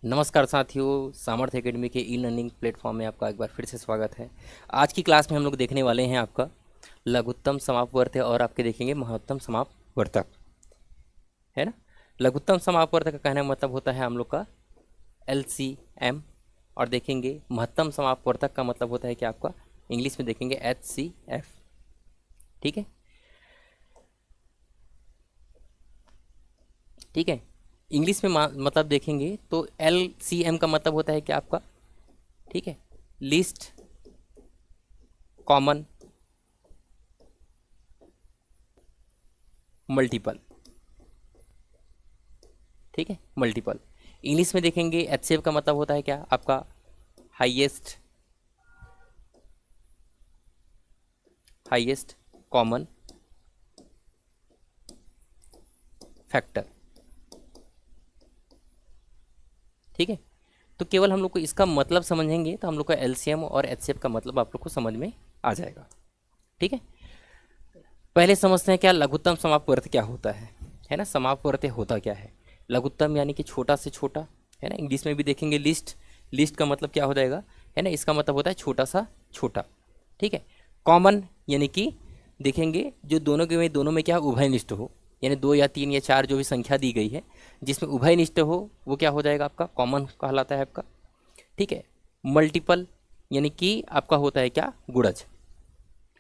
नमस्कार साथियों, सामर्थ्य एकेडमी के ई लर्निंग प्लेटफॉर्म में आपका एक बार फिर से स्वागत है। आज की क्लास में हम लोग देखने वाले हैं आपका लघुत्तम समापवर्त्य और आपके देखेंगे महत्तम समापवर्तक, है ना। लघुत्तम समापवर्तक का कहने का मतलब होता है हम लोग का LCM, और देखेंगे महत्तम समापवर्तक का मतलब होता है कि आपका इंग्लिश में देखेंगे HCF। ठीक है, ठीक है। इंग्लिश में मतलब देखेंगे तो LCM का मतलब होता है कि आपका, ठीक है, लीस्ट कॉमन मल्टीपल। ठीक है, मल्टीपल। इंग्लिश में देखेंगे HCF का मतलब होता है क्या आपका, हाईएस्ट कॉमन फैक्टर। ठीक है, तो केवल हम लोग को इसका मतलब समझेंगे तो हम लोग का LCM और HCF का मतलब आप लोग को समझ में आ जाएगा। ठीक है, पहले समझते हैं क्या लघुत्तम समापवर्त्य क्या होता है ना। समापवर्त्य होता क्या है? लघुत्तम यानी कि छोटा से छोटा, है ना। इंग्लिश में भी देखेंगे लिस्ट, लिस्ट का मतलब क्या हो जाएगा, है ना, इसका मतलब होता है छोटा सा छोटा। ठीक है, कॉमन यानी कि देखेंगे जो दोनों के में दोनों में क्या उभयनिष्ठ हो, यानी 2 या 3 या 4 जो भी संख्या दी गई है जिसमें उभयनिष्ठ हो वो क्या हो जाएगा आपका, कॉमन कहलाता है आपका। ठीक है, मल्टीपल यानी कि आपका होता है क्या, गुणज।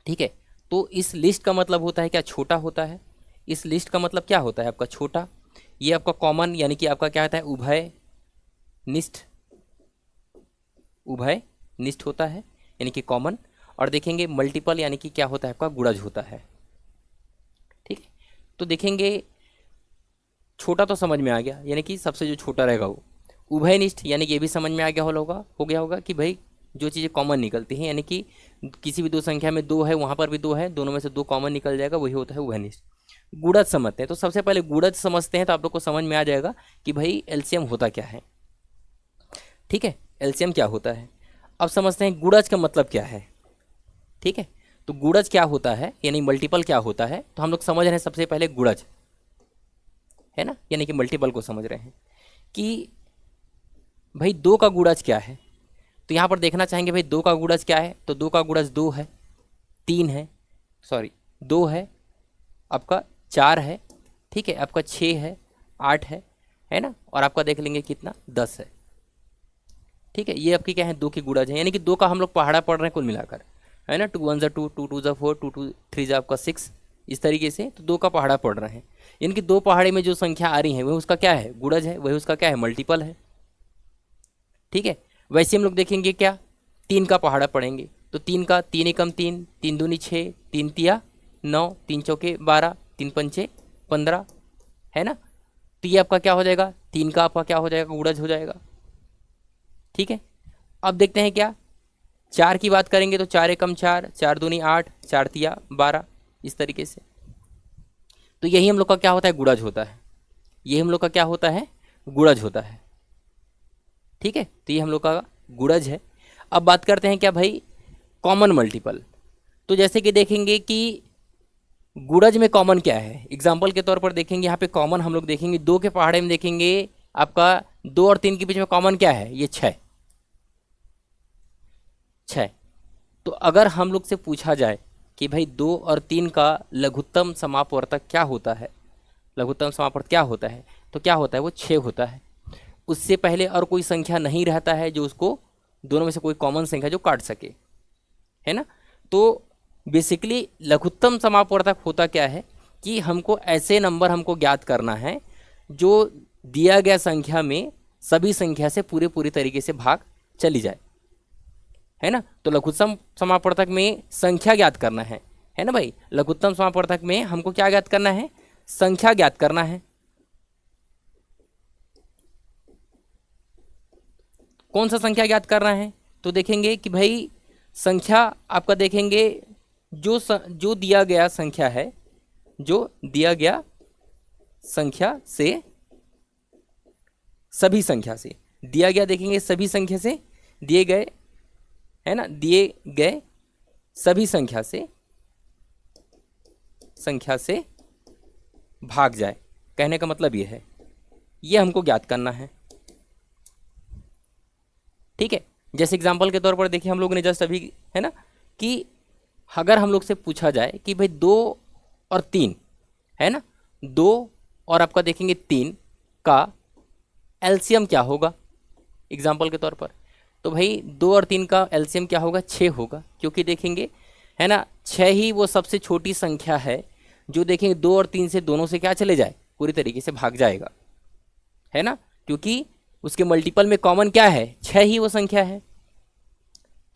ठीक है, तो इस लिस्ट का मतलब होता है क्या, छोटा होता है। इस लिस्ट का मतलब क्या होता है आपका, छोटा। ये आपका कॉमन यानी कि आपका क्या होता है, उभय निष्ठ, उभय निष्ठ होता है यानी कि कॉमन। और देखेंगे मल्टीपल यानी कि क्या होता है आपका, गुणज होता है। ठीक है, तो देखेंगे छोटा तो समझ में आ गया, यानी कि सबसे जो छोटा रहेगा वो। उभयनिष्ठ यानी कि ये भी समझ में आ गया हो गया होगा कि भाई जो चीज़ें कॉमन निकलती हैं, यानी कि किसी भी दो संख्या में दो है, वहाँ पर भी दो है, दोनों में से दो कॉमन निकल जाएगा, वही होता है उभयनिष्ठ। गुणज समझते हैं, तो सबसे पहले गुणज समझते हैं तो आप लोग को समझ में आ जाएगा कि भाई LCM होता क्या है। ठीक है, LCM क्या होता है। अब समझते हैं गुणज का मतलब क्या है। ठीक है, तो गुणज क्या होता है यानी मल्टीपल क्या होता है, तो हम लोग समझ रहे हैं सबसे पहले गुणज, है ना, यानी कि मल्टीपल को समझ रहे हैं कि भाई दो का गुणज क्या है। तो यहाँ पर देखना चाहेंगे भाई दो का गुणज क्या है, तो दो का गुणज दो है, तीन है, सॉरी दो है, आपका चार है, ठीक है, आपका छः है, आठ है ना, और आपका देख लेंगे कितना, 10 है। ठीक है, ये आपकी क्या है, दो की गुणज है, यानी कि दो का हम लोग पहाड़ा पढ़ रहे हैं कुल मिलाकर, है ना। 2 1 2, 2 2 4, 2 2 3 आपका 6, इस तरीके से तो दो का पहाड़ा पढ़ रहे हैं। यानी कि दो पहाड़े में जो संख्या आ रही है वही उसका क्या है, गुणज है, वही उसका क्या है, मल्टीपल है। ठीक है, वैसे हम लोग देखेंगे क्या, तीन का पहाड़ा पढ़ेंगे तो तीन का, तीन एकम तीन, तीन दूनी छः, तीन तिया नौ, तीन चौके 12, तीन पंचे 15, है ना। तो ये आपका क्या हो जाएगा, तीन का आपका क्या हो जाएगा, गुणज हो जाएगा। ठीक है, अब देखते हैं क्या, चार की बात करेंगे तो चार एकम चार, चार दूनी आठ, चार तिया 12, इस तरीके से। तो यही हम लोग का क्या होता है, गुणज होता है। यही हम लोग का क्या होता है, गुणज होता है। ठीक है, तो ये हम लोग का गुणज है। अब बात करते हैं क्या भाई, कॉमन मल्टीपल। तो जैसे कि देखेंगे कि गुणज में कॉमन क्या है, एग्जाम्पल के तौर पर देखेंगे यहाँ पे कॉमन हम लोग देखेंगे दो के पहाड़े में देखेंगे आपका, दो और तीन के बीच में कॉमन क्या है, ये छः, छः। तो अगर हम लोग से पूछा जाए कि भाई दो और तीन का लघुत्तम समापवर्तक क्या होता है, लघुत्तम समापवर्तक क्या होता है, तो क्या होता है, वो छः होता है। उससे पहले और कोई संख्या नहीं रहता है जो उसको, दोनों में से कोई कॉमन संख्या जो काट सके, है ना। तो बेसिकली लघुत्तम समापवर्तक होता क्या है कि हमको ऐसे नंबर हमको ज्ञात करना है जो दिया गया संख्या में सभी संख्या से पूरे पूरी तरीके से भाग चली जाए, है ना। तो लघुत्तम समापवर्तक में संख्या ज्ञात करना है ना भाई। लघुत्तम समापवर्तक में हमको क्या ज्ञात करना है, संख्या ज्ञात करना है। कौन सा संख्या ज्ञात करना है, तो देखेंगे कि भाई संख्या आपका देखेंगे जो दिया गया संख्या है, जो दिया गया संख्या से, सभी संख्या से दिया गया, देखेंगे सभी संख्या से दिए गए, है ना, दिए गए सभी संख्या से भाग जाए, कहने का मतलब ये है, ये हमको ज्ञात करना है। ठीक है। जैसे एग्जांपल के तौर पर देखिए हम लोग ने जस्ट अभी, है ना, कि अगर हम लोग से पूछा जाए कि भाई 2 और 3, है ना, 2 और आपका देखेंगे 3 का एलसीएम क्या होगा एग्जाम्पल के तौर पर, तो भाई 2 और 3 का एलसीएम क्या होगा, 6 होगा। क्योंकि देखेंगे, है ना, 6 ही वो सबसे छोटी संख्या है जो देखेंगे 2 और 3 से दोनों से क्या चले जाए, पूरी तरीके से भाग जाएगा, है ना, क्योंकि उसके मल्टीपल में कॉमन क्या है, 6 ही वो संख्या है।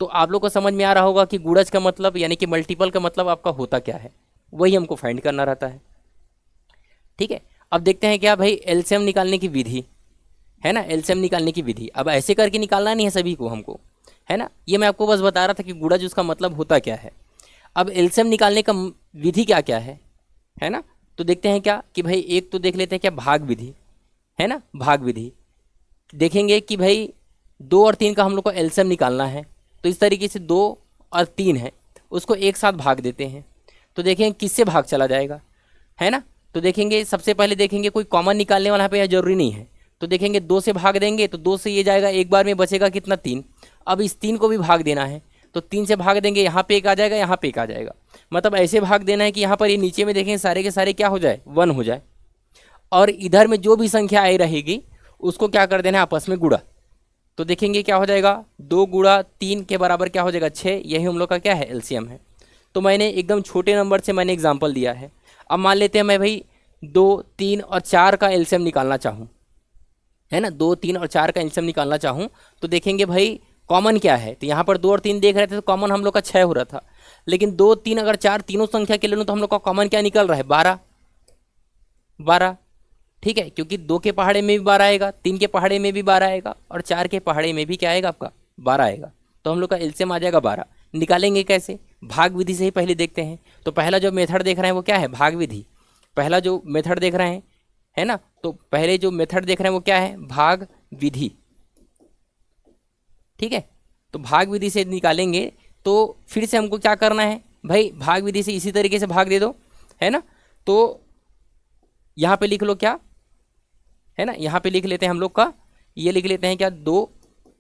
तो आप लोग को समझ में आ रहा होगा कि गुणज का मतलब यानी कि मल्टीपल का मतलब आपका होता क्या है, वही हमको फाइंड करना रहता है। ठीक है, अब देखते हैं क्या भाई एलसीएम निकालने की विधि, है ना, एलसीएम निकालने की विधि। अब ऐसे करके निकालना नहीं है सभी को हमको, है ना, ये मैं आपको बस बता रहा था कि गुणज उसका मतलब होता क्या है। अब एलसीएम निकालने का विधि क्या क्या है ना, तो देखते हैं क्या कि भाई एक तो देख लेते हैं क्या भाग विधि, है ना, भाग विधि। देखेंगे कि भाई 2 और 3 का हम लोग को एलसीएम निकालना है, तो इस तरीके से 2 और 3 है उसको एक साथ भाग देते हैं, तो देखेंगे किससे भाग चला जाएगा, है ना। तो देखेंगे सबसे पहले देखेंगे कोई कॉमन निकालने वाला पे, यह जरूरी नहीं है। तो देखेंगे 2 से भाग देंगे तो 2 से ये जाएगा, एक बार में बचेगा कितना, 3। अब इस 3 को भी भाग देना है, तो 3 से भाग देंगे, यहाँ पे एक आ जाएगा, यहाँ पे एक आ जाएगा। मतलब ऐसे भाग देना है कि यहाँ पर ये नीचे में देखेंगे सारे के सारे क्या हो जाए, 1 हो जाए, और इधर में जो भी संख्या आई रहेगी उसको क्या कर देना है, आपस में गुणा। तो देखेंगे क्या हो जाएगा, 2 गुणा 3 के बराबर क्या हो जाएगा, 6। यही हम लोग का क्या है, एलसीएम है। तो मैंने एकदम छोटे नंबर से मैंने एग्जाम्पल दिया है। अब मान लेते हैं मैं भाई 2, 3 और 4 का एलसीएम निकालना चाहूँ, है ना, 2, 3 और 4 का एलसीएम निकालना चाहूँ, तो देखेंगे भाई कॉमन क्या है। तो यहाँ पर 2 और 3 देख रहे थे तो कॉमन हम लोग का 6 हो रहा था, लेकिन 2, 3 अगर 4 तीनों संख्या के ले लूँ तो हम लोग का कॉमन क्या निकल रहा है, 12। ठीक है, क्योंकि 2 के पहाड़े में भी 12 आएगा, 3 के पहाड़े में भी 12 आएगा, और 4 के पहाड़े में भी क्या आएगा, आपका 12 आएगा। तो हम लोग का एलसीएम आ जाएगा 12। निकालेंगे कैसे, भाग विधि से ही पहले देखते हैं। तो पहला जो मेथड देख रहे हैं वो क्या है, भाग विधि। पहला जो मेथड देख रहे हैं, है ना, तो पहले जो मेथड देख रहे हैं वो क्या है, भाग विधि। ठीक है, तो भाग विधि से निकालेंगे तो फिर से हमको क्या करना है भाई, भाग विधि से इसी तरीके से भाग दे दो, है ना। तो यहाँ पे लिख लो क्या, है ना, यहाँ पे लिख लेते हैं हम लोग का, ये लिख लेते हैं क्या, 2,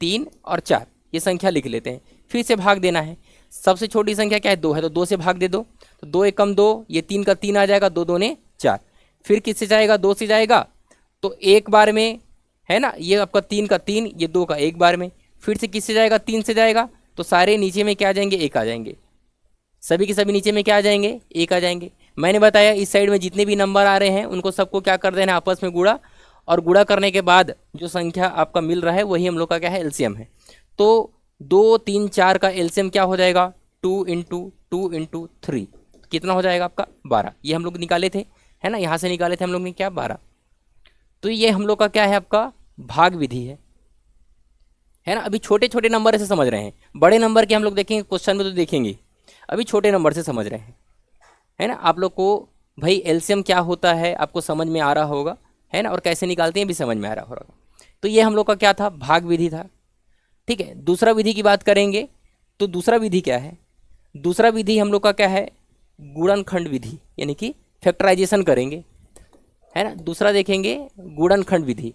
3 और 4, ये संख्या लिख लेते हैं। फिर से भाग देना है, सबसे छोटी संख्या क्या है, 2 है, तो 2 से भाग दे दो, तो 2 एक कम 2, ये 3 का 3 आ जाएगा, 2 दूने 4। फिर किससे जाएगा, 2 से जाएगा, तो एक बार में, है ना, ये आपका 3 का 3, ये 2 का एक बार में। फिर से किससे जाएगा, 3 से जाएगा, तो सारे नीचे में क्या आ जाएंगे, 1 आ जाएंगे। सभी के सभी नीचे में क्या आ जाएंगे, 1 आ जाएंगे। मैंने बताया इस साइड में जितने भी नंबर आ रहे हैं उनको सबको क्या कर देना है, आपस में गुणा, और गुणा करने के बाद जो संख्या आपका मिल रहा है वही हम लोग का क्या है, एलसीएम है। तो 2, 3, 4 का एलसीएम क्या हो जाएगा, 2 × 2 × 3, कितना हो जाएगा आपका, 12। ये हम लोग निकाले थे, है ना, यहाँ से निकाले थे हम लोग ने क्या, 12। तो ये हम लोग का क्या है, आपका भाग विधि है ना। अभी छोटे छोटे नंबर से समझ रहे हैं, बड़े नंबर के हम लोग देखेंगे क्वेश्चन में तो देखेंगे, अभी छोटे नंबर से समझ रहे हैं, है ना। आप लोग को भाई एलसीएम क्या होता है आपको समझ में आ रहा होगा, है ना, और कैसे निकालते हैं भी समझ में आ रहा होगा। तो ये हम लोग का क्या था, भाग विधि था। ठीक है, दूसरा विधि की बात करेंगे तो दूसरा विधि क्या है, दूसरा विधि हम लोग का क्या है, गुणनखंड विधि, यानी कि फैक्टराइजेशन करेंगे, है ना। दूसरा देखेंगे गुणनखंड विधि।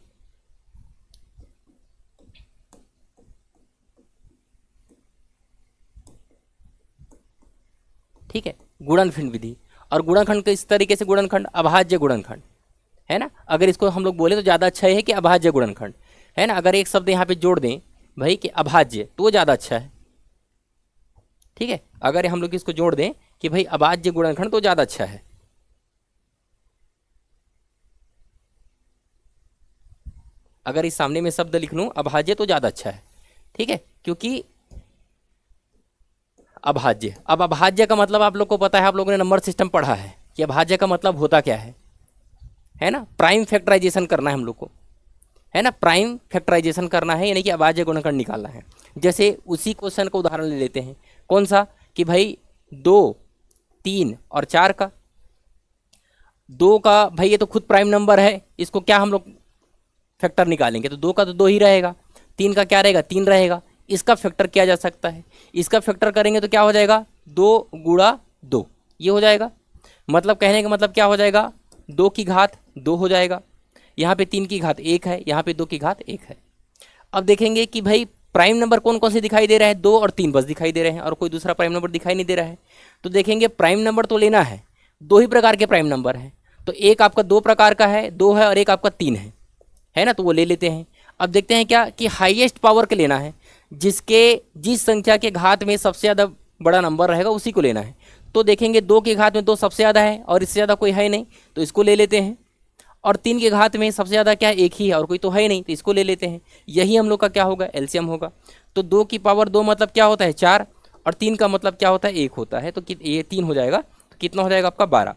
ठीक है, गुणनखंड विधि। और गुणनखंड किस तरीके से, गुणनखंड अभाज्य गुणनखंड, है ना। अगर इसको हम लोग बोले तो ज़्यादा अच्छा है कि अभाज्य गुणनखंड, है ना। अगर एक शब्द यहाँ पे जोड़ दें भाई कि अभाज्य, तो वो ज़्यादा अच्छा है। ठीक है, अगर हम लोग इसको जोड़ दें कि भाई अभाज्य गुणनखंड, तो ज़्यादा अच्छा है। अगर इस सामने में शब्द लिख लूँ अभाज्य तो ज़्यादा अच्छा है। ठीक है, क्योंकि अभाज्य, अब अभाज्य का मतलब आप लोग को पता है, आप लोगों ने नंबर सिस्टम पढ़ा है कि अभाज्य का मतलब होता क्या है ना। प्राइम फैक्टराइजेशन करना है हम लोग को, है ना, प्राइम फैक्टराइजेशन करना है, यानी कि अभाज्य गुणनखंड निकालना है। जैसे उसी क्वेश्चन का उदाहरण ले लेते हैं, कौन सा, कि भाई 2, 3 और 4 का, 2 का भाई ये तो खुद प्राइम नंबर है, इसको क्या हम लोग फैक्टर निकालेंगे, तो 2 का तो 2 ही रहेगा, 3 का क्या रहेगा, 3 रहेगा। इसका फैक्टर किया जा सकता है, इसका फैक्टर करेंगे तो क्या हो जाएगा, 2 × 2, ये हो जाएगा। मतलब कहने का मतलब क्या हो जाएगा, 2 की घात 2 हो जाएगा, यहाँ पे 3 की घात 1 है, यहाँ पे 2 की घात 1 है। अब देखेंगे कि भाई प्राइम नंबर कौन कौन से दिखाई दे रहा है, 2 और 3 बस दिखाई दे रहे हैं और कोई दूसरा प्राइम नंबर दिखाई नहीं दे रहा है। तो देखेंगे प्राइम नंबर तो लेना है, 2 ही प्रकार के प्राइम नंबर हैं, तो एक आपका 2 प्रकार का है, 2 है और एक आपका 3 है ना, तो वो ले लेते हैं। अब देखते हैं क्या कि हाईएस्ट पावर के लेना है, जिस संख्या के घात में सबसे ज़्यादा बड़ा नंबर रहेगा उसी को लेना है। तो देखेंगे 2 के घात में 2 सबसे ज़्यादा है और इससे ज़्यादा कोई है नहीं, तो इसको ले लेते हैं। और 3 के घात में सबसे ज़्यादा क्या है, एक ही है और कोई तो है ही नहीं, तो इसको ले लेते हैं। यही हम लोग का क्या होगा, एलसीएम होगा। तो 2 की पावर 2 मतलब क्या होता है, 4, और 3 का मतलब क्या होता है, 1 होता है। तो ये 3 हो जाएगा, तो कितना हो जाएगा आपका 12।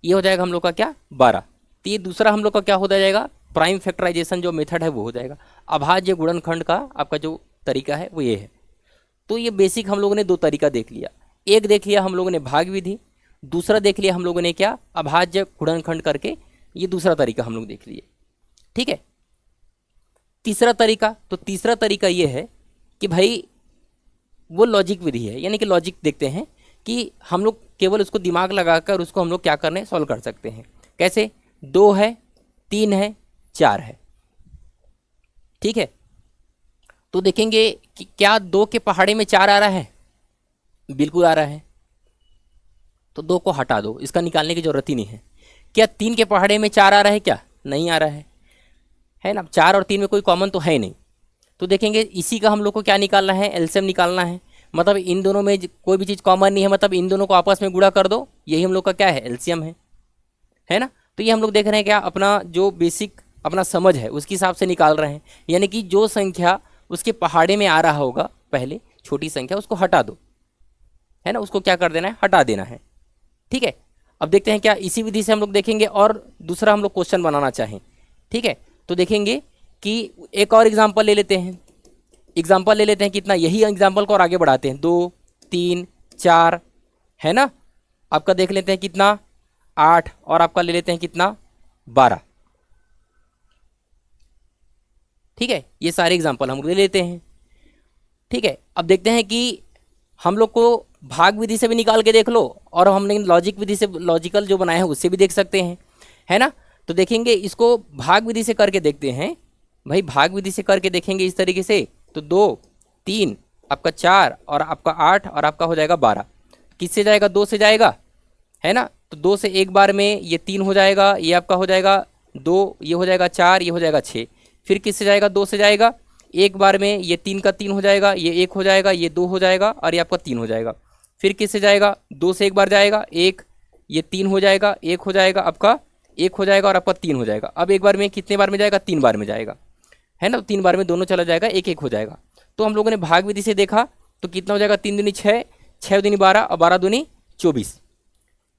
ये हो जाएगा हम लोग का क्या, 12। तो ये दूसरा हम लोग का क्या हो जाएगा, प्राइम फैक्टराइजेशन जो मेथड है वो हो जाएगा। अभाज्य गुणनखंड का आपका जो तरीका है वो ये है। तो ये बेसिक हम लोगों ने 2 तरीका देख लिया। एक देख लिया हम लोगों ने भाग विधि, दूसरा देख लिया हम लोगों ने क्या, अभाज्य गुणनखंड करके, ये दूसरा तरीका हम लोग देख लिए। ठीक है, तीसरा तरीका, तो तीसरा तरीका ये है कि भाई वो लॉजिक विधि है, यानी कि लॉजिक देखते हैं कि हम लोग केवल उसको दिमाग लगाकर उसको हम लोग क्या करने, सॉल्व कर सकते हैं। कैसे, 2 है, 3 है, 4 है। ठीक है, तो देखेंगे कि क्या 2 के पहाड़े में 4 आ रहा है, बिल्कुल आ रहा है, तो 2 को हटा दो, इसका निकालने की जरूरत ही नहीं है। क्या 3 के पहाड़े में 4 आ रहा है, क्या नहीं आ रहा है ना, 4 और 3 में कोई कॉमन तो है नहीं। तो देखेंगे इसी का हम लोग को क्या निकालना है, एलसीएम निकालना है। मतलब इन दोनों में कोई भी चीज़ कॉमन नहीं है, मतलब इन दोनों को आपस में गुणा कर दो, यही हम लोग का क्या है, एलसीएम है ना। तो ये हम लोग देख रहे हैं क्या, अपना जो बेसिक अपना समझ है उसके हिसाब से निकाल रहे हैं। यानी कि जो संख्या उसके पहाड़े में आ रहा होगा पहले, छोटी संख्या, उसको हटा दो, है ना, उसको क्या कर देना है, हटा देना है। ठीक है, अब देखते हैं क्या इसी विधि से हम लोग देखेंगे और दूसरा हम लोग क्वेश्चन बनाना चाहें। ठीक है, तो देखेंगे कि एक और एग्जांपल ले लेते हैं। एग्जांपल ले लेते हैं कितना, यही एग्जांपल को और आगे बढ़ाते हैं, 2, 3, 4 है ना। आपका देख लेते हैं कितना, 8, और आपका ले लेते हैं कितना, 12। ठीक है, ये सारे एग्जांपल हम ले लेते हैं। ठीक है, अब देखते हैं कि हम लोग को भाग विधि से भी निकाल के देख लो और हमने लॉजिक विधि से, लॉजिकल जो बनाया है उससे भी देख सकते हैं, है ना। तो देखेंगे इसको भाग विधि से करके देखते हैं भाई, भाग विधि से करके देखेंगे इस तरीके से। तो 2, 3, आपका 4 और आपका 8 और आपका हो जाएगा 12। किससे जाएगा, 2 से जाएगा, है ना। तो 2 से एक बार में ये 3 हो जाएगा, ये आपका हो जाएगा 2, ये हो जाएगा 4, ये हो जाएगा 6। फिर किससे जाएगा, 2 से जाएगा, एक बार में ये 3 का 3 हो जाएगा, ये 1 हो जाएगा, ये 2 हो जाएगा और ये आपका 3 हो जाएगा। फिर किससे जाएगा, 2 से एक बार जाएगा, 1, ये 3 हो जाएगा, 1 हो जाएगा, आपका 1 हो जाएगा और आपका 3 हो जाएगा। अब एक बार में कितने बार में जाएगा, 3 बार में जाएगा, है ना। 3 बार में दोनों चला जाएगा, 1-1 हो जाएगा। तो हम लोगों ने भाग विधि से देखा तो कितना हो जाएगा, 3 दूनी 6, 6 दूनी 12 और 12 दूनी 24,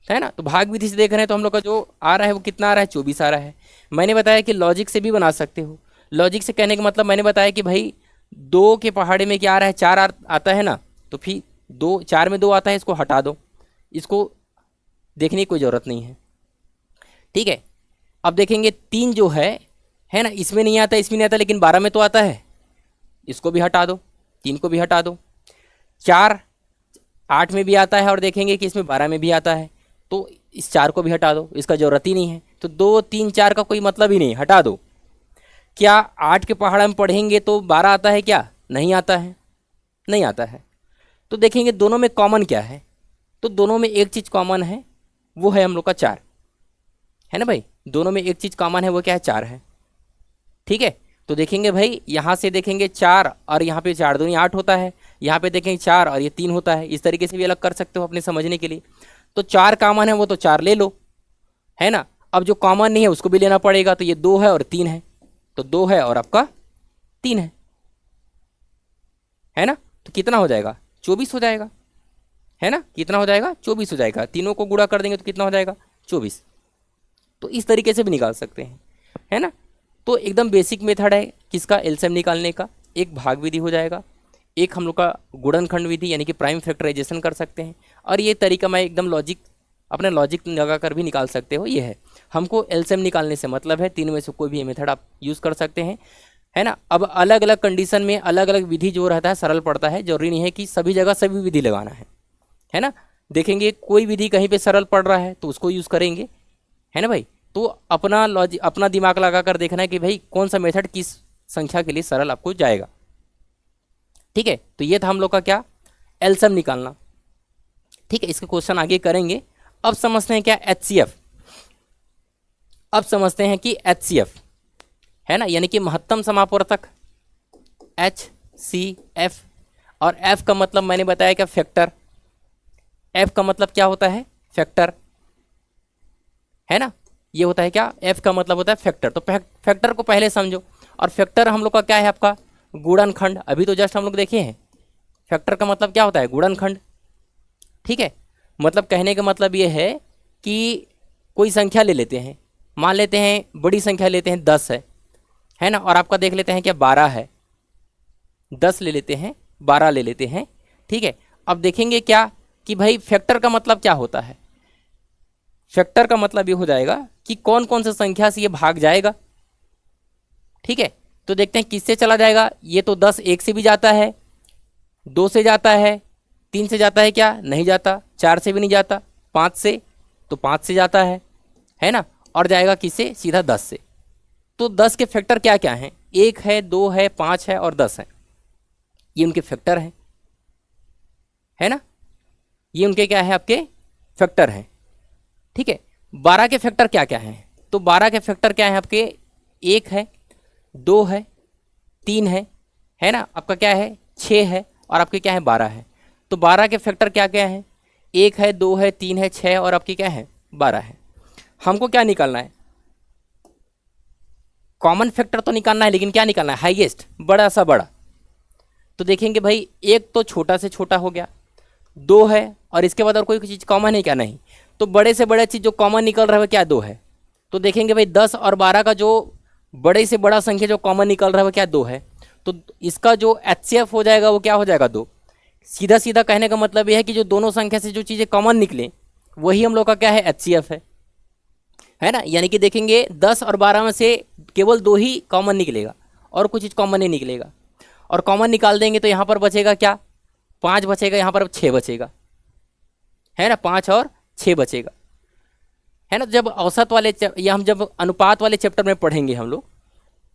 है ना। तो भाग विधि से देख रहे हैं तो हम लोग का जो आ रहा है वो कितना आ रहा है, 24 आ रहा है। मैंने बताया कि लॉजिक से भी बना सकते हो। लॉजिक से कहने का मतलब मैंने बताया कि भाई 2 के पहाड़े में क्या आ रहा है, 4 आता है ना, तो फिर 2, 4 में 2 आता है, इसको हटा दो, इसको देखने की कोई ज़रूरत नहीं है। ठीक है, अब देखेंगे 3 जो है ना, इसमें नहीं आता, इसमें नहीं आता, लेकिन 12 में तो आता है, इसको भी हटा दो, 3 को भी हटा दो। 4 8 में भी आता है और देखेंगे कि इसमें 12 में भी आता है, तो इस 4 को भी हटा दो, इसका ज़रूरत ही नहीं है। तो 2, 3, 4 का कोई मतलब ही नहीं, हटा दो। क्या 8 के पहाड़ में पढ़ेंगे तो 12 आता है, क्या नहीं आता है, नहीं आता है। तो देखेंगे दोनों में कॉमन क्या है, तो दोनों में एक चीज़ कॉमन है, वो है हम लोग का 4, है ना भाई। दोनों में एक चीज़ कॉमन है, वो क्या है, 4 है। ठीक है, तो देखेंगे भाई यहाँ से देखेंगे 4 और यहाँ पे 4 दूनी 8 होता है, यहाँ पे देखेंगे 4 और ये 3 होता है। इस तरीके से भी अलग कर सकते हो अपने समझने के लिए। तो 4 कॉमन है, वो तो 4 ले लो, है ना। अब जो कॉमन नहीं है उसको भी लेना पड़ेगा, तो ये 2 है और 3 है, तो 2 है और आपका 3 है ना। तो कितना हो जाएगा, 24 हो जाएगा, है ना। कितना हो जाएगा, 24 हो जाएगा। तीनों को गुणा कर देंगे तो कितना हो जाएगा, 24। तो इस तरीके से भी निकाल सकते हैं, है ना। तो एकदम बेसिक मेथड है किसका, एलसीएम निकालने का। एक भाग विधि हो जाएगा, एक हम लोग का गुणनखंड विधि यानी कि प्राइम फैक्टराइजेशन कर सकते हैं, और ये तरीका मैं एकदम लॉजिक, अपने लॉजिक लगा कर भी निकाल सकते हो। ये है, हमको एलसीएम निकालने से मतलब है, 3 में से कोई भी मेथड आप यूज़ कर सकते हैं, है ना। अब अलग अलग कंडीशन में अलग अलग विधि जो रहता है सरल पड़ता है, जरूरी नहीं है कि सभी जगह सभी विधि लगाना है ना। देखेंगे कोई विधि कहीं पे सरल पड़ रहा है तो उसको यूज़ करेंगे, है ना भाई। तो अपना दिमाग लगा कर देखना है कि भाई कौन सा मेथड किस संख्या के लिए सरल आपको जाएगा। ठीक है, तो ये था हम लोग का क्या, एलसीएम निकालना। ठीक है, इसके क्वेश्चन आगे करेंगे। अब समझते हैं क्या एचसीएफ। अब समझते हैं कि एचसीएफ है ना, यानी कि महत्तम समापवर्तक, HCF। और F का मतलब मैंने बताया क्या, फैक्टर। F का मतलब क्या होता है, फैक्टर, है ना, ये होता है क्या, F का मतलब होता है फैक्टर। तो फैक्टर को पहले समझो। और फैक्टर हम लोग का क्या है, आपका गुणनखंड। अभी तो जस्ट हम लोग देखे हैं फैक्टर का मतलब क्या होता है, गुणनखंड। ठीक है, मतलब कहने का मतलब ये है कि कोई संख्या ले लेते हैं, मान लेते हैं बड़ी संख्या लेते हैं 10 है ना, और आपका देख लेते हैं क्या 12 है। 10 ले लेते हैं, 12 ले लेते हैं। ठीक है, अब देखेंगे क्या कि भाई फैक्टर का मतलब क्या होता है। फैक्टर का मतलब ये हो जाएगा कि कौन कौन सी संख्या से ये भाग जाएगा। ठीक है, तो देखते हैं किससे चला जाएगा। ये तो 10 1 से भी जाता है, 2 से जाता है, 3 से जाता है क्या, नहीं जाता, 4 से भी नहीं जाता, 5 से, तो 5 से जाता है ना, और जाएगा किससे, सीधा 10 से। तो 10 के फैक्टर क्या क्या हैं, 1 है, 2 है, 5 है और 10 है। ये उनके फैक्टर हैं, है ना, ये उनके क्या है, आपके फैक्टर हैं। ठीक है, 12 के फैक्टर क्या क्या हैं, तो 12 के फैक्टर क्या है आपके, 1 है, 2 है, 3 है ना, आपका क्या है 6 है, और आपके क्या है 12 है। तो 12 के फैक्टर क्या क्या हैं, 1 है, 2 है, 3 है, 6 और आपकी क्या है 12 है। हमको क्या निकालना है, कॉमन फैक्टर तो निकालना है, लेकिन क्या निकालना है, हाईएस्ट, बड़ा सा बड़ा। तो देखेंगे भाई, एक तो छोटा से छोटा हो गया, 2 है, और इसके बाद और कोई चीज़ कॉमन है क्या, नहीं। तो बड़े से बड़ा चीज़ जो कॉमन निकल रहा है वो क्या, 2 है। तो देखेंगे भाई 10 और 12 का जो बड़े से बड़ा संख्या जो कॉमन निकल रहा है वो क्या, 2 है। तो इसका जो एचसीएफ हो जाएगा वो क्या हो जाएगा, 2। सीधा सीधा कहने का मतलब ये है कि जो दोनों संख्या से जो चीज़ें कॉमन निकले वही हम लोग का क्या है, एचसीएफ है ना। यानी कि देखेंगे 10 और 12 में से केवल 2 ही कॉमन निकलेगा, और कुछ चीज़ कॉमन नहीं निकलेगा। और कॉमन निकाल देंगे तो यहाँ पर बचेगा क्या, 5 बचेगा, यहाँ पर 6 बचेगा, है ना, 5 और 6 बचेगा, है ना। जब औसत वाले या हम जब अनुपात वाले चैप्टर में पढ़ेंगे हम लोग,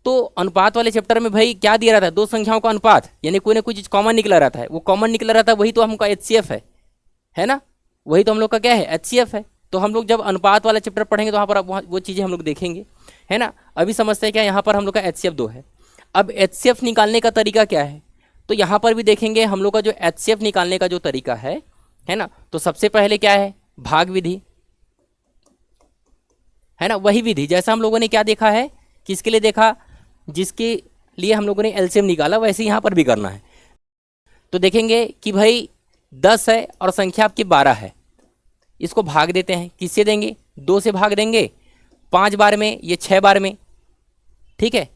तो अनुपात वाले चैप्टर में भाई क्या दिया रहता है, 2 संख्याओं का अनुपात, यानी कोई ना कोई चीज़ कॉमन निकला रहता है। वो कॉमन निकला रहता है, वही तो हमका एचसीएफ है ना, वही तो हम लोग का क्या है, एचसीएफ है। तो हम लोग जब अनुपात वाला चैप्टर पढ़ेंगे तो वहाँ पर वो चीज़ें हम लोग देखेंगे, है ना। अभी समझते हैं क्या, यहाँ पर हम लोग का एचसीएफ 2 है। अब एचसीएफ निकालने का तरीका क्या है, तो यहाँ पर भी देखेंगे हम लोग का जो एचसीएफ निकालने का जो तरीका है ना। तो सबसे पहले क्या है, भाग विधि, है ना। वही विधि जैसा हम लोगों ने क्या देखा है, किसके लिए देखा, जिसके लिए हम लोगों ने एलसीएम निकाला, वैसे यहाँ पर भी करना है। तो देखेंगे कि भाई 10 है और संख्या आपकी 12 है, इसको भाग देते हैं, किससे देंगे, 2 से भाग देंगे, 5 बार में, ये 6 बार में। ठीक है,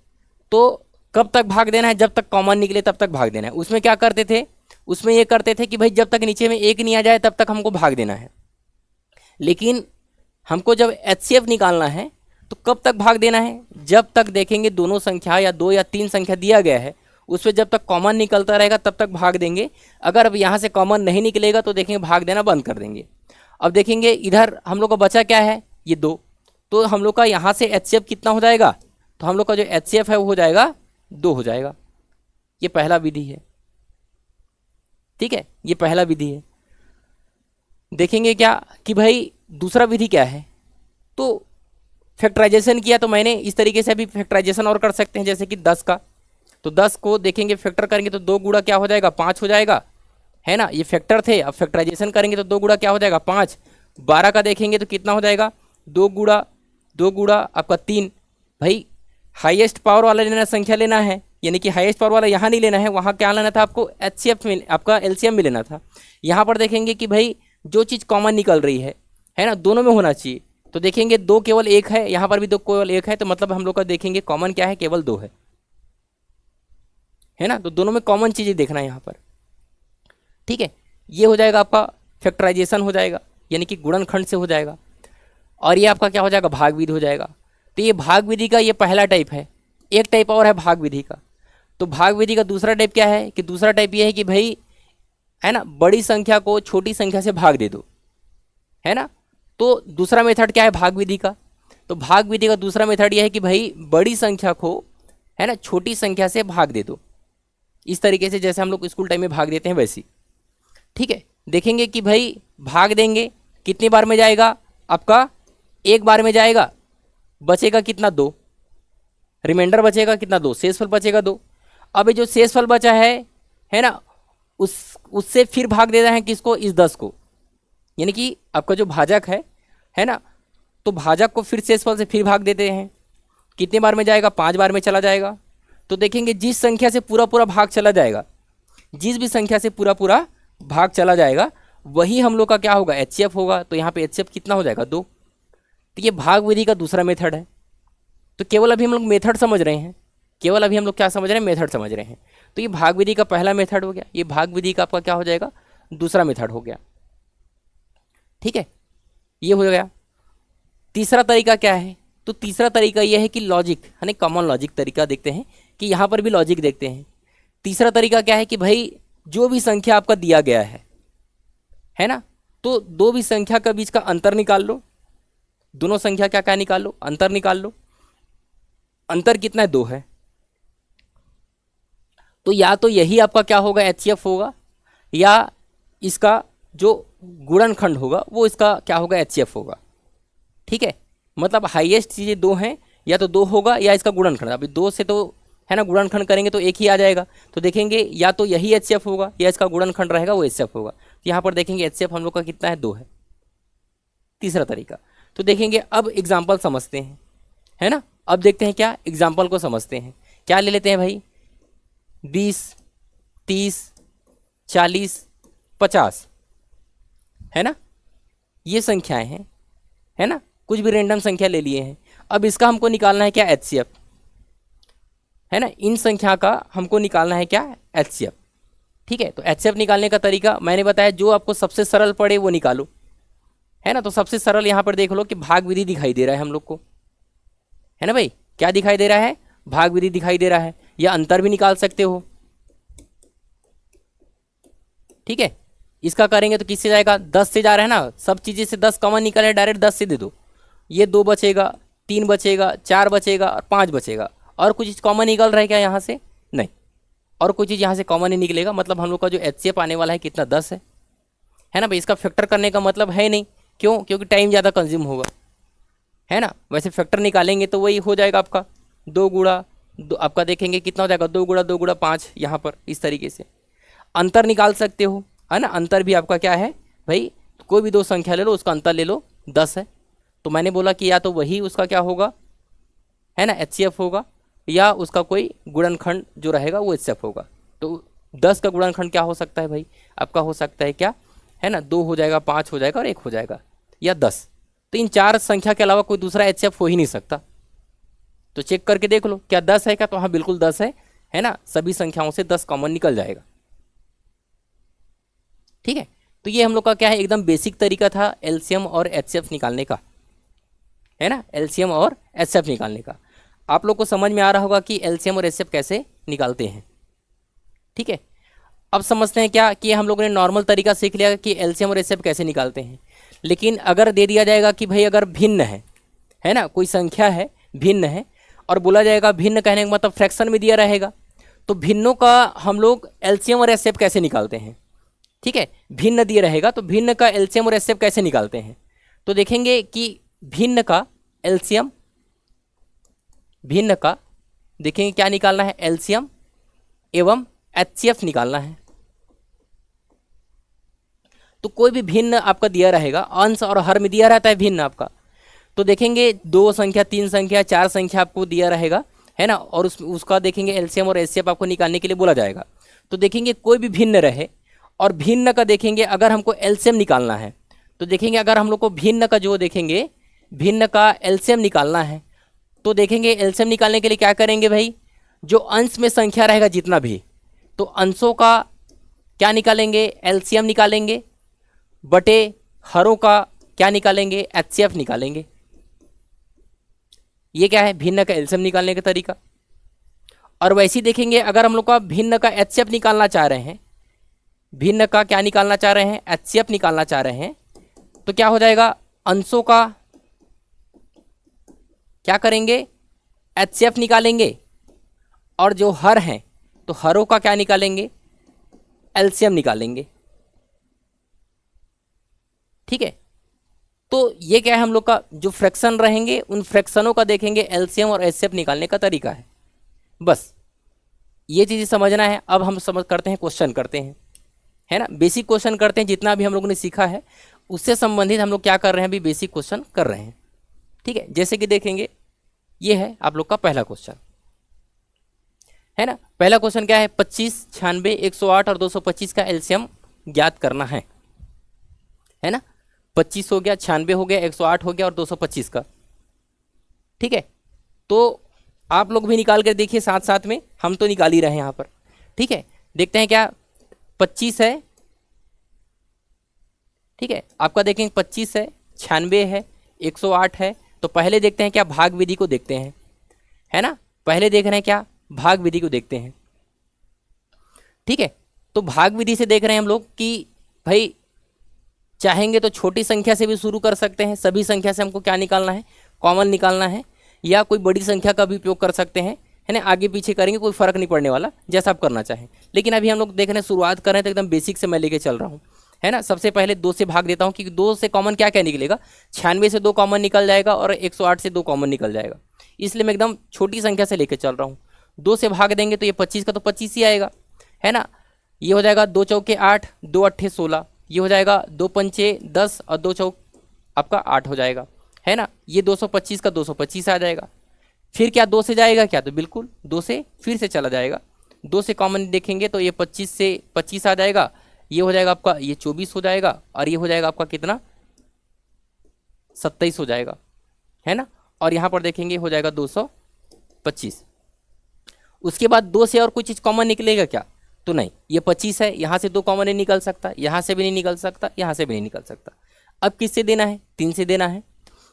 तो कब तक भाग देना है, जब तक कॉमन निकले तब तक भाग देना है। उसमें क्या करते थे, उसमें ये करते थे कि भाई जब तक नीचे में 1 नहीं आ जाए तब तक हमको भाग देना है। लेकिन हमको जब एचसीएफ निकालना है तो कब तक भाग देना है, जब तक देखेंगे दोनों संख्या या 2 या 3 संख्या दिया गया है उसमें जब तक कॉमन निकलता रहेगा तब तक भाग देंगे। अगर अब यहाँ से कॉमन नहीं निकलेगा तो देखेंगे भाग देना बंद कर देंगे। अब देखेंगे इधर हम लोग का बचा क्या है, ये 2, तो हम लोग का यहाँ से एचसीएफ कितना हो जाएगा, तो हम लोग का जो एचसीएफ है वो हो जाएगा 2 हो जाएगा। ये पहला विधि है, ठीक है, ये पहला विधि है। देखेंगे क्या कि भाई दूसरा विधि क्या है, तो फैक्टराइजेशन किया तो मैंने इस तरीके से अभी फैक्टराइजेशन और कर सकते हैं, जैसे कि 10 का, तो 10 को देखेंगे फैक्टर करेंगे तो 2 गुणा क्या हो जाएगा, 5 हो जाएगा, है ना। ये फैक्टर थे, अब फैक्टराइजेशन करेंगे तो 2 गुणा क्या हो जाएगा, 5। 12 का देखेंगे तो कितना हो जाएगा, 2 गुणा आपका 3। भाई हाईएस्ट पावर वाला लेना, संख्या लेना है, यानी कि हाईएस्ट पावर वाला यहाँ नहीं लेना है, वहाँ क्या लेना था आपको, एचसीएफ में, आपका एलसीएम में लेना था। यहाँ पर देखेंगे कि भाई जो चीज़ कॉमन निकल रही है ना, दोनों में होना चाहिए। तो देखेंगे 2 केवल 1 है, यहाँ पर भी 2 केवल 1 है, तो मतलब हम लोग का देखेंगे कॉमन क्या है, केवल 2 है ना। तो दोनों में कॉमन चीज़ें देखना है यहाँ पर, ठीक है। ये हो जाएगा आपका फैक्टराइजेशन हो जाएगा, यानी कि गुणनखंड से हो जाएगा। और ये आपका क्या हो जाएगा, भाग विधि हो जाएगा। तो ये भाग विधि का ये पहला टाइप है। एक टाइप और है भाग विधि का। तो भाग विधि का दूसरा टाइप क्या है, कि दूसरा टाइप ये है कि भाई, है ना, बड़ी संख्या को छोटी संख्या से भाग दे दो, है ना। तो दूसरा मेथड क्या है भाग विधि का, तो भाग विधि का दूसरा मेथड यह है कि भाई बड़ी संख्या को, है ना, छोटी संख्या से भाग दे दो। इस तरीके से जैसे हम लोग स्कूल टाइम में भाग देते हैं वैसी। ठीक है, देखेंगे कि भाई भाग देंगे कितनी बार में जाएगा आपका, एक बार में जाएगा, बचेगा कितना, 2, रिमाइंडर बचेगा कितना, 2, शेषफल बचेगा 2। अब ये जो शेषफल बचा है ना, उससे फिर भाग देना है किसको, इस 10 को, यानी कि आपका जो भाजक है ना, तो भाजक को फिर शेषफल से फिर भाग देते हैं, कितने बार में जाएगा, 5 बार में चला जाएगा। तो देखेंगे जिस संख्या से पूरा पूरा भाग चला जाएगा, जिस भी संख्या से पूरा पूरा भाग चला जाएगा वही हम लोग का क्या होगा, एचसीएफ होगा। तो यहाँ पे एचसीएफ कितना हो जाएगा, 2। तो ये भाग विधि का दूसरा मेथड है। तो केवल अभी हम लोग मेथड समझ रहे हैं, केवल अभी हम लोग क्या समझ रहे हैं, मेथड समझ रहे हैं। तो ये भाग विधि का पहला मेथड हो गया, ये भाग विधि का आपका क्या हो जाएगा, दूसरा मेथड हो गया। ठीक है, ये हो गया। तीसरा तरीका क्या है, तो तीसरा तरीका ये है कि लॉजिक, यानी कॉमन लॉजिक तरीका देखते हैं कि यहाँ पर भी लॉजिक देखते हैं। तीसरा तरीका क्या है कि भाई जो भी संख्या आपका दिया गया है ना, तो दो भी संख्या के बीच का अंतर निकाल लो, दोनों संख्या क्या क्या निकाल लो, अंतर निकाल लो। अंतर कितना है, 2 है। तो या तो यही आपका क्या होगा, एचसीएफ होगा, या इसका जो गुणनखंड होगा वो इसका क्या होगा, एचसीएफ होगा। ठीक है, मतलब हाईएस्ट चीज़ें 2 हैं, या तो 2 होगा या इसका गुणनखंड। अभी 2 से तो है ना गुणनखंड करेंगे तो एक ही आ जाएगा। तो देखेंगे या तो यही एचसीएफ होगा या इसका गुणनखंड रहेगा वो एचसीएफ होगा। तो यहाँ पर देखेंगे एचसीएफ हम लोग का कितना है, 2 है। तीसरा तरीका। तो देखेंगे अब एग्जाम्पल समझते हैं, है ना। अब देखते हैं क्या, एग्जाम्पल को समझते हैं। क्या ले लेते हैं भाई, 20, 30, 40, 50, है ना, ये संख्याएं हैं, है ना, कुछ भी रैंडम संख्या ले लिए हैं। अब इसका हमको निकालना है क्या, एचसीएफ, है ना। इन संख्या का हमको निकालना है क्या, एचसीएफ। ठीक है, तो एचसीएफ निकालने का तरीका मैंने बताया, जो आपको सबसे सरल पड़े वो निकालो, है ना। तो सबसे सरल यहाँ पर देख लो कि भाग विधि दिखाई दे रहा है हम लोग को, है ना भाई। क्या दिखाई दे रहा है, भाग विधि दिखाई दे रहा है, या अंतर भी निकाल सकते हो। ठीक है, इसका करेंगे तो किससे जाएगा, 10 से जा रहा है ना, सब चीज़ें से 10 कॉमन निकल है, डायरेक्ट 10 से दे दो। ये 2 बचेगा, 3 बचेगा, 4 बचेगा और 5 बचेगा। और कुछ चीज़ कॉमन निकल रहा है क्या यहाँ से, नहीं, और कोई चीज़ यहाँ से कॉमन नहीं निकलेगा। मतलब हम लोग का जो एचसीएफ आने वाला है कितना, 10 है ना भाई। इसका फैक्टर करने का मतलब है नहीं, क्यों, क्योंकि टाइम ज़्यादा कंज्यूम होगा, है ना। वैसे फैक्टर निकालेंगे तो वही हो जाएगा आपका 2 गुणा 2, आपका देखेंगे कितना हो जाएगा, 2 गुणा 2 गुणा 5, यहाँ पर इस तरीके से। अंतर निकाल सकते हो, है ना। अंतर भी आपका क्या है भाई, कोई भी 2 संख्या ले लो, उसका अंतर ले लो, 10 है। तो मैंने बोला कि या तो वही उसका क्या होगा, है ना, एचसीएफ होगा, या उसका कोई गुणनखंड जो रहेगा वो एचसीएफ होगा। तो 10 का गुणनखंड क्या हो सकता है भाई, आपका हो सकता है क्या, है ना, 2 हो जाएगा, 5 हो जाएगा और 1 हो जाएगा, या 10। तो इन 4 संख्या के अलावा कोई दूसरा एचसीएफ हो ही नहीं सकता। तो चेक करके देख लो क्या 10 है क्या, तो हाँ बिल्कुल 10 है ना। सभी संख्याओं से 10 कॉमन निकल जाएगा। ठीक है, तो ये हम लोग का क्या है, एकदम बेसिक तरीका था एलसीएम और एचसीएफ निकालने का, है ना, एलसीएम और एचसीएफ निकालने का। आप लोग को समझ में आ रहा होगा कि एलसीएम और एचसीएफ कैसे निकालते हैं। ठीक है, अब समझते हैं क्या कि हम लोगों ने नॉर्मल तरीका सीख लिया कि एलसीएम और एचसीएफ कैसे निकालते हैं। लेकिन अगर दे दिया जाएगा कि भाई अगर भिन्न है ना, कोई संख्या है भिन्न है, और बोला जाएगा भिन्न कहने का मतलब फ्रैक्शन में दिया रहेगा, तो भिन्नों का हम लोग एलसीएम और एचसीएफ कैसे निकालते हैं। ठीक है, भिन्न दिया रहेगा तो भिन्न का एलसीएम और एचसीएफ कैसे निकालते हैं। तो देखेंगे कि भिन्न का एलसीएम, भिन्न का देखेंगे क्या निकालना है, एलसीएम एवं एचसीएफ निकालना है। तो कोई भी भिन्न आपका दिया रहेगा, अंश और हर में दिया रहता है भिन्न आपका। तो देखेंगे 2 संख्या, 3 संख्या, 4 संख्या आपको दिया रहेगा, है ना, और उसका देखेंगे एलसीएम और एचसीएफ आपको निकालने के लिए बोला जाएगा। तो देखेंगे कोई भी भिन्न रहे, और भिन्न का देखेंगे अगर हमको एलसीएम निकालना है, तो देखेंगे अगर हम लोग को भिन्न का जो देखेंगे भिन्न का एलसीएम निकालना है, तो देखेंगे एलसीएम निकालने के लिए क्या करेंगे भाई, जो अंश में संख्या रहेगा जितना भी, तो अंशों का क्या निकालेंगे, एलसीएम निकालेंगे, बटे हरों का क्या निकालेंगे, एचसीएफ निकालेंगे। ये क्या है, भिन्न का एलसीएम निकालने का तरीका। और वैसे ही देखेंगे अगर हम लोग का भिन्न का एचसीएफ निकालना चाह रहे हैं, भिन्न का क्या निकालना चाह रहे हैं, एचसीएफ निकालना चाह रहे हैं, तो क्या हो जाएगा, अंशों का क्या करेंगे, एचसीएफ निकालेंगे, और जो हर हैं तो हरों का क्या निकालेंगे, एलसीएम निकालेंगे। ठीक है, तो ये क्या है हम लोग का जो फ्रैक्शन रहेंगे उन फ्रैक्शनों का देखेंगे एलसीएम और एचसीएफ निकालने का तरीका है। बस ये चीज़ समझना है। अब हम समझ करते हैं, क्वेश्चन करते हैं, है ना, बेसिक क्वेश्चन करते हैं। जितना भी हम लोगों ने सीखा है उससे संबंधित हम लोग क्या कर रहे हैं, अभी बेसिक क्वेश्चन कर रहे हैं। ठीक है, जैसे कि देखेंगे ये है आप लोग का पहला क्वेश्चन, है ना। पहला क्वेश्चन क्या है, 25, 96, 108 और 225 का एलसीएम ज्ञात करना है ना। 25 हो गया, 96 हो गया, 108 हो गया और 225 का। ठीक है, तो आप लोग भी निकाल कर देखिए साथ साथ में, हम तो निकाल ही रहे हैं यहाँ पर। ठीक है, देखते हैं क्या 25 है। ठीक है, आपका देखेंगे 25 है, 96 है, 108 है। तो पहले देखते हैं क्या, भाग विधि को देखते हैं, है ना। पहले देख रहे हैं क्या, भाग विधि को देखते हैं। ठीक है, तो भाग विधि से देख रहे हैं हम लोग कि भाई चाहेंगे तो छोटी संख्या से भी शुरू कर सकते हैं। सभी संख्या से हमको क्या निकालना है, कॉमन निकालना है, या कोई बड़ी संख्या का भी उपयोग कर सकते हैं, है ना। आगे पीछे करेंगे कोई फर्क नहीं पड़ने वाला, जैसा आप करना चाहें। लेकिन अभी हम लोग देख रहे हैं, शुरुआत कर रहे हैं तो एकदम बेसिक से मैं लेके चल रहा हूँ, है ना। सबसे पहले 2 से भाग देता हूँ कि 2 से कॉमन क्या क्या निकलेगा। 96 से 2 कॉमन निकल जाएगा और 108 से 2 कॉमन निकल जाएगा, इसलिए मैं एकदम छोटी संख्या से लेके चल रहा हूँ। 2 से भाग देंगे तो ये 25 का तो 25 ही आएगा, है ना। ये हो जाएगा 2 चौके 8, 2 अट्ठे 16, ये हो जाएगा 2 पंचे 10 और 2 चौक आपका 8 हो जाएगा, है ना। ये 225 का 225 आ जाएगा। फिर क्या 2 से जाएगा क्या, तो बिल्कुल 2 से फिर से चला जाएगा। 2 से कॉमन देखेंगे तो ये 25 से 25 आ जाएगा, ये हो जाएगा आपका, ये 24 हो जाएगा और ये हो जाएगा आपका कितना, 27 हो जाएगा, है ना। और यहाँ पर देखेंगे हो जाएगा 225। उसके बाद 2 से और कोई चीज़ कॉमन निकलेगा क्या, तो नहीं, ये 25 है, यहाँ से 2 कॉमन नहीं निकल सकता, यहाँ से भी नहीं निकल सकता, यहाँ से भी नहीं निकल सकता। अब किससे देना है, 3 से देना है।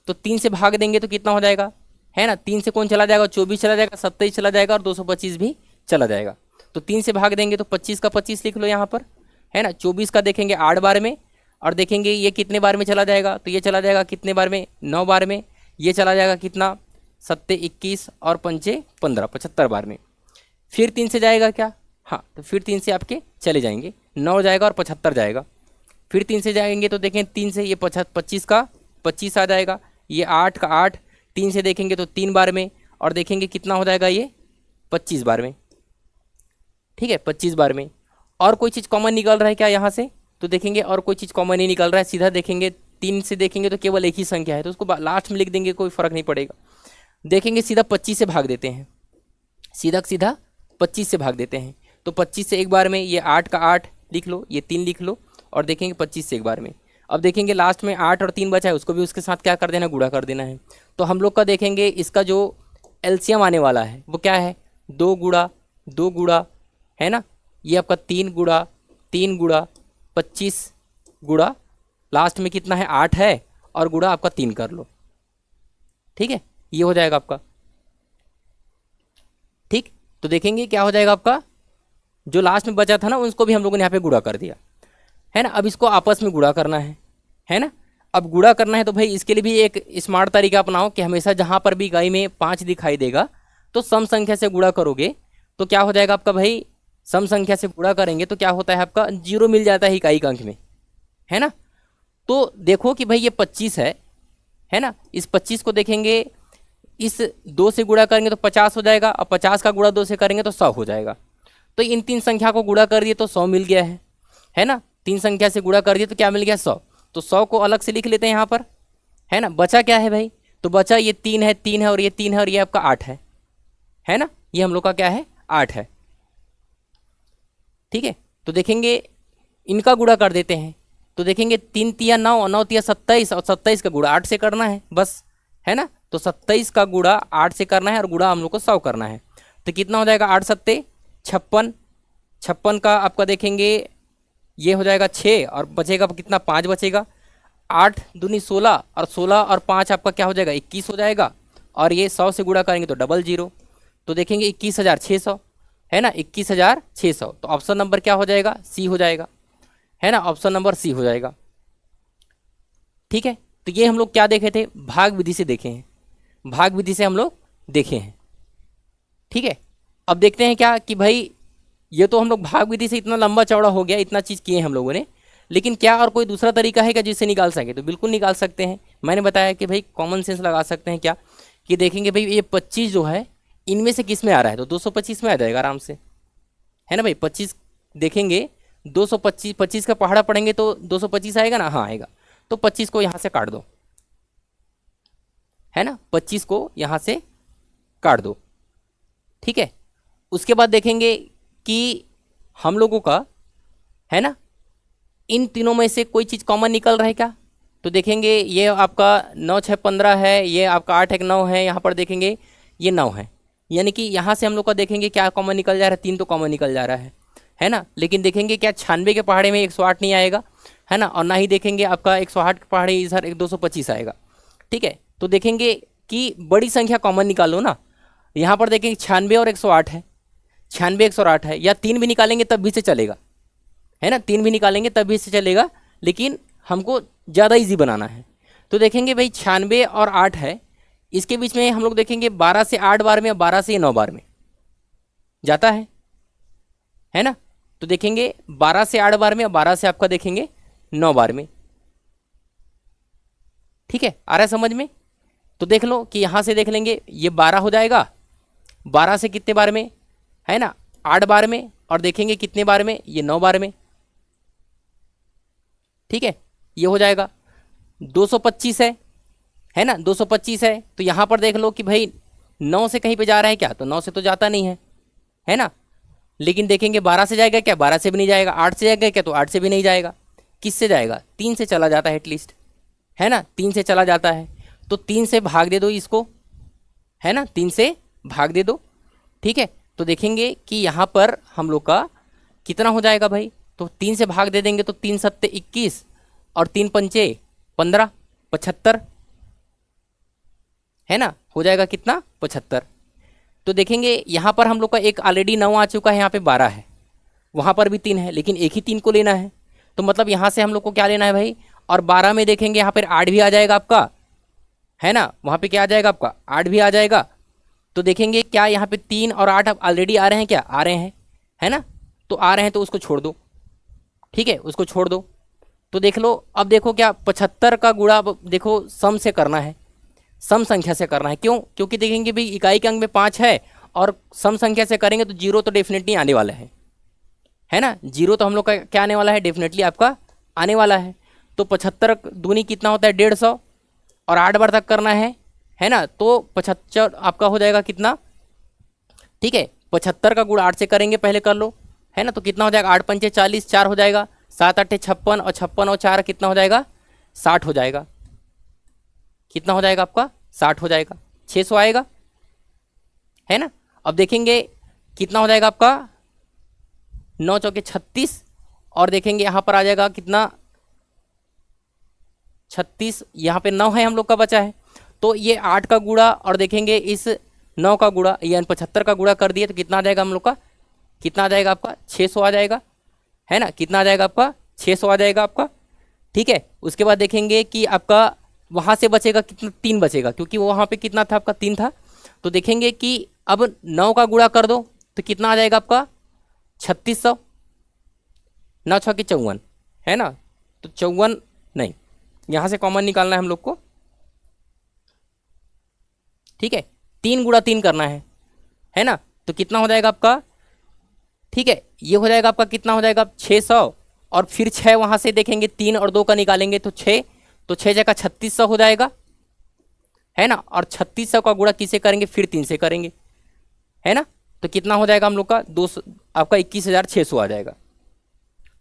तो 3 से भाग देंगे तो कितना हो जाएगा, है ना। 3 से कौन चला जाएगा, 24 चला जाएगा, 27 चला जाएगा और 225 भी चला जाएगा। तो 3 से भाग देंगे तो 25 का 25 लिख लो यहाँ पर, है ना। 24 का देखेंगे 8 बार में, और देखेंगे ये कितने बार में चला जाएगा, तो ये चला जाएगा कितने बार में, 9 बार में। ये चला जाएगा कितना, 7 21 और 5 15, 75 बार में। फिर 3 से जाएगा क्या, हाँ, तो फिर 3 से आपके चले जाएंगे, 9 जाएगा और 75 जाएगा। फिर 3 से जाएंगे तो देखें 3 से ये 25 का 25 आ जाएगा, ये 8 का 8। 3 से देखेंगे तो 3 बार में, और देखेंगे कितना हो जाएगा, ये 25 बार में। ठीक है, 25 बार में। और कोई चीज़ कॉमन निकल रहा है क्या यहाँ से, तो देखेंगे और कोई चीज़ कॉमन नहीं निकल रहा है। सीधा देखेंगे 3 से देखेंगे तो केवल एक ही संख्या है, तो उसको लास्ट में लिख देंगे, कोई फर्क नहीं पड़ेगा। देखेंगे सीधा 25 से भाग देते हैं, सीधा सीधा 25 से भाग देते हैं। तो 25 से एक बार में, ये 8 का 8 लिख लो, ये 3 लिख लो, और देखेंगे 25 से एक बार में। अब देखेंगे लास्ट में 8 और 3 बचा है, उसको भी उसके साथ क्या कर देना, गुणा कर देना है। तो हम लोग का देखेंगे इसका जो एलसीएम आने वाला है वो क्या है, 2 गुणा 2 गुणा, है ना। ये आपका 3 गुणा 3 गुणा 25 गुणा, लास्ट में कितना है 8 है, और गुणा आपका 3 कर लो। ठीक है, ये हो जाएगा आपका। ठीक, तो देखेंगे क्या हो जाएगा आपका, जो लास्ट में बचा था ना उसको भी हम लोगों ने यहाँ पे गुणा कर दिया, है ना। अब इसको आपस में गुणा करना है ना। अब गुणा करना है तो भाई इसके लिए भी एक स्मार्ट तरीका अपनाओ कि हमेशा जहाँ पर भी इकाई में 5 दिखाई देगा तो सम संख्या से गुणा करोगे तो क्या हो जाएगा आपका, भाई सम संख्या से गुणा करेंगे तो क्या होता है आपका, 0 मिल जाता है इकाई के अंक में, है ना। तो देखो कि भाई ये 25 है ना। इस 25 को देखेंगे, इस 2 से गुणा करेंगे तो 50 हो जाएगा, और 50 का गुणा 2 से करेंगे तो 100 हो जाएगा। तो इन 3 संख्या को गुणा कर दिए तो 100 मिल गया है ना। 3 संख्या से गुणा कर दिए तो क्या मिल गया, 100। तो 100 को अलग से लिख लेते हैं यहाँ पर, है ना। बचा क्या है भाई, तो बचा ये 3 है, 3 है और ये 3 है, और ये आपका 8 है ना। ये हम लोग का क्या है, 8 है। ठीक है, तो देखेंगे इनका गुणा कर देते हैं, तो देखेंगे 3 तिया 9 और 9 तिया 27, और 27 का गुणा 8 से करना है बस, है ना। तो 27 का गुणा 8 से करना है और गुणा हम लोग को 100 करना है। तो कितना हो जाएगा, 8 सत्ते 56, 56 का आपका देखेंगे ये हो जाएगा 6, और बचेगा कितना, 5 बचेगा। 8 दूनी 16, और 16 और 5 आपका क्या हो जाएगा, 21 हो जाएगा। और ये 100 से गुणा करेंगे तो 00, तो देखेंगे 21,600, है ना, 21,600। तो ऑप्शन नंबर क्या हो जाएगा, सी हो जाएगा, है ना। ऑप्शन नंबर सी हो जाएगा। ठीक है, तो ये हम लोग क्या देखे थे, भाग विधि से देखे हैं, भाग विधि से हम लोग देखे हैं। ठीक है, अब देखते हैं क्या कि भाई ये तो हम लोग भाग विधि से इतना लंबा चौड़ा हो गया, इतना चीज़ किए हम लोगों ने, लेकिन क्या और कोई दूसरा तरीका है क्या जिससे निकाल सके? तो बिल्कुल निकाल सकते हैं। मैंने बताया कि भाई कॉमन सेंस लगा सकते हैं क्या, कि देखेंगे भाई ये 25 जो है इनमें से किस में आ रहा है, तो 225 में आ जाएगा आराम से, है ना भाई। 25 देखेंगे, 225, 25 का पहाड़ा पढ़ेंगे तो 225 आएगा ना, हाँ आएगा। तो 25 को यहाँ से काट दो, है ना, 25 को यहाँ से काट दो, ठीक है। उसके बाद देखेंगे कि हम लोगों का, है ना, इन तीनों में से कोई चीज़ कॉमन निकल रहा है क्या? तो देखेंगे ये आपका 9 6 15 है, ये आपका 8 1 9 है, यहाँ पर देखेंगे ये 9 है, यानी कि यहाँ से हम लोग का देखेंगे क्या कॉमन निकल जा रहा है, 3 तो कॉमन निकल जा रहा है ना। लेकिन देखेंगे क्या 96 के पहाड़े में 108 नहीं आएगा, है ना, और ना ही देखेंगे आपका 108 के पहाड़े इधर 225 आएगा, ठीक है। तो देखेंगे कि बड़ी संख्या कॉमन निकालो ना, यहाँ पर देखेंगे 96 और 108 है, 96 108 है, या 3 भी निकालेंगे तब भी से चलेगा, है ना, 3 भी निकालेंगे तब भी से चलेगा, लेकिन हमको ज़्यादा इजी बनाना है। तो देखेंगे भाई 96 और 8 है, इसके बीच में हम लोग देखेंगे 12 से 8 बार में, 12 से 9 बार में जाता है ना। तो देखेंगे 12 से 8 बार में, 12 से आपका देखेंगे 9 बार में, ठीक है, आ रहा है समझ में। तो देख लो कि यहाँ से देख लेंगे ये 12 हो जाएगा, 12 से कितने बार में, है ना, 8 बार में, और देखेंगे कितने बार में, ये 9 बार में, ठीक है, ये हो जाएगा। 225 है ना, 225 है, तो यहाँ पर देख लो कि भाई 9 से कहीं पे जा रहा है क्या, तो 9 से तो जाता नहीं है ना। लेकिन देखेंगे 12 से जाएगा क्या, 12 से भी नहीं जाएगा, 8 से जाएगा क्या, तो 8 से भी नहीं जाएगा, किससे जाएगा, 3 से चला जाता है एटलीस्ट, है ना, 3 से चला जाता है। तो 3 से भाग दे दो इसको, है ना, 3 से भाग दे दो, ठीक है। तो देखेंगे कि यहाँ पर हम लोग का कितना हो जाएगा भाई, तो 3 से भाग दे देंगे तो 3 सत्ते 21 और 3 पंचे 15, 75, है ना, हो जाएगा कितना, 75। तो देखेंगे यहाँ पर हम लोग का एक ऑलरेडी 9 आ चुका है, यहाँ पे 12 है, वहाँ पर भी 3 है, लेकिन एक ही 3 को लेना है। तो मतलब यहाँ से हम लोग को क्या लेना है भाई, और 12 में देखेंगे यहाँ पर 8 भी आ जाएगा आपका, है ना, वहाँ पे क्या आ जाएगा आपका, 8 भी आ जाएगा। तो देखेंगे क्या यहाँ पे 3 और 8 अब ऑलरेडी आ रहे हैं क्या, आ रहे हैं, है ना, तो आ रहे हैं तो उसको छोड़ दो, ठीक है, उसको छोड़ दो। तो देख लो, अब देखो क्या 75 का गुणा अब देखो सम से करना है, सम संख्या से करना है, क्यों, क्योंकि देखेंगे भाई इकाई के अंक में 5 है, और सम संख्या से करेंगे तो 0 तो डेफिनेटली आने वाला है ना, 0 तो हम लोग का क्या आने वाला है, डेफिनेटली आपका आने वाला है। तो 75 दूनी कितना होता है, 150, और 8 बार तक करना है ना, तो 75 आपका हो जाएगा कितना, ठीक है, 75 का गुण 8 से करेंगे, पहले कर लो, है ना, तो कितना हो जाएगा, 8 पंचे 40, 4 हो जाएगा, 7 8 56, और 56 और 4 कितना हो जाएगा, 60 हो जाएगा, कितना हो जाएगा आपका, 60 हो जाएगा, 600 आएगा, है ना। अब देखेंगे कितना हो जाएगा आपका, 9 चौके 36, और देखेंगे यहाँ पर आ जाएगा कितना, 36, यहाँ पे 9 है हम लोग का बचा है, तो ये 8 का गुणा और देखेंगे इस 9 का गुणा, यानी 75 का गुणा कर दिए तो कितना आ जाएगा हम लोग का, कितना आ जाएगा आपका, 600 आ जाएगा, है ना, कितना आ जाएगा आपका, 600 आ जाएगा आपका, ठीक है। उसके बाद देखेंगे कि आपका वहाँ से बचेगा कितना, 3 बचेगा, क्योंकि वो वहाँ पे कितना था आपका, 3 था। तो देखेंगे कि अब 9 का गुणा कर दो तो कितना आ जाएगा आपका, 3600, 9 6 54, है ना, तो 54 नहीं, यहाँ से कॉमन निकालना है हम लोग को, ठीक है, 3 गुणा 3 करना है ना, तो कितना हो जाएगा आपका, ठीक है, ये हो जाएगा आपका कितना हो जाएगा, 600, और फिर 6 वहाँ से देखेंगे 3 और 2 का निकालेंगे तो 6, तो 6 जगह 3600 हो जाएगा, है ना, और 3600 का गुणा किसे करेंगे, फिर 3 से करेंगे, है ना, तो कितना हो जाएगा हम लोग का 200, आपका 21,600 आ जाएगा,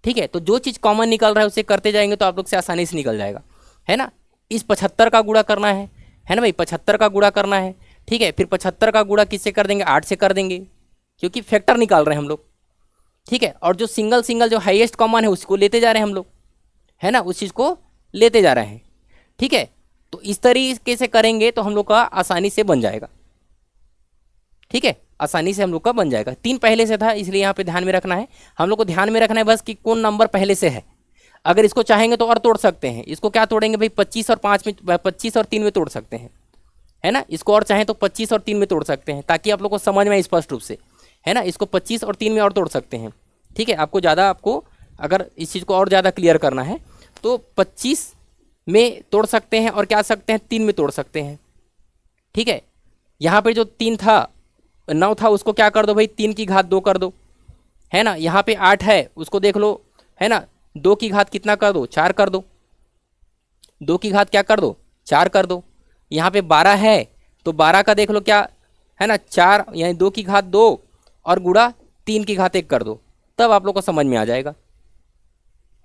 ठीक है। तो जो चीज़ कॉमन निकल रहा है उसे करते जाएंगे तो आप लोग से आसानी से निकल जाएगा, है ना। इस 75 का गुणा करना है ना भाई, 75 का गुणा करना है, ठीक है। फिर 75 का गुणा किससे कर देंगे, 8 से कर देंगे, क्योंकि फैक्टर निकाल रहे हैं हम लोग, ठीक है। और जो सिंगल सिंगल जो हाईएस्ट कॉमन है उसको लेते जा रहे हैं हम लोग, है ना, उस चीज़ को लेते जा रहे हैं, ठीक है। तो इस तरीके से करेंगे तो हम लोग का आसानी से बन जाएगा, ठीक है, आसानी से हम लोग का बन जाएगा। 3 पहले से था इसलिए यहाँ पे ध्यान में रखना है, हम लोग को ध्यान में रखना है बस कि कौन नंबर पहले से है। अगर इसको चाहेंगे तो और तोड़ सकते हैं, इसको क्या तोड़ेंगे भाई, 25 और 5 में, 25 और 3 में तोड़ सकते हैं, है ना, इसको और चाहें तो 25 और 3 में तोड़ सकते हैं, ताकि आप लोग को समझ में आए स्पष्ट रूप से, है ना। इसको 25 और 3 में और तोड़ सकते हैं, ठीक है। आपको अगर इस चीज़ को और ज़्यादा क्लियर करना है तो 25 में तोड़ सकते हैं और क्या सकते हैं, 3 में तोड़ सकते हैं, ठीक है। यहाँ पे जो 3 था 9 था उसको क्या कर दो भाई, 3 की घात 2 कर दो, है ना। यहाँ पे 8 है उसको देख लो, है ना, 2 की घात कितना कर दो, 4 कर दो, 2 की घात क्या कर दो, 4 कर दो। यहाँ पे 12 है तो 12 का देख लो क्या है ना, 4 यानी 2 की घात 2 और गुणा 3 की घात 1 कर दो, तब आप लोग को समझ में आ जाएगा,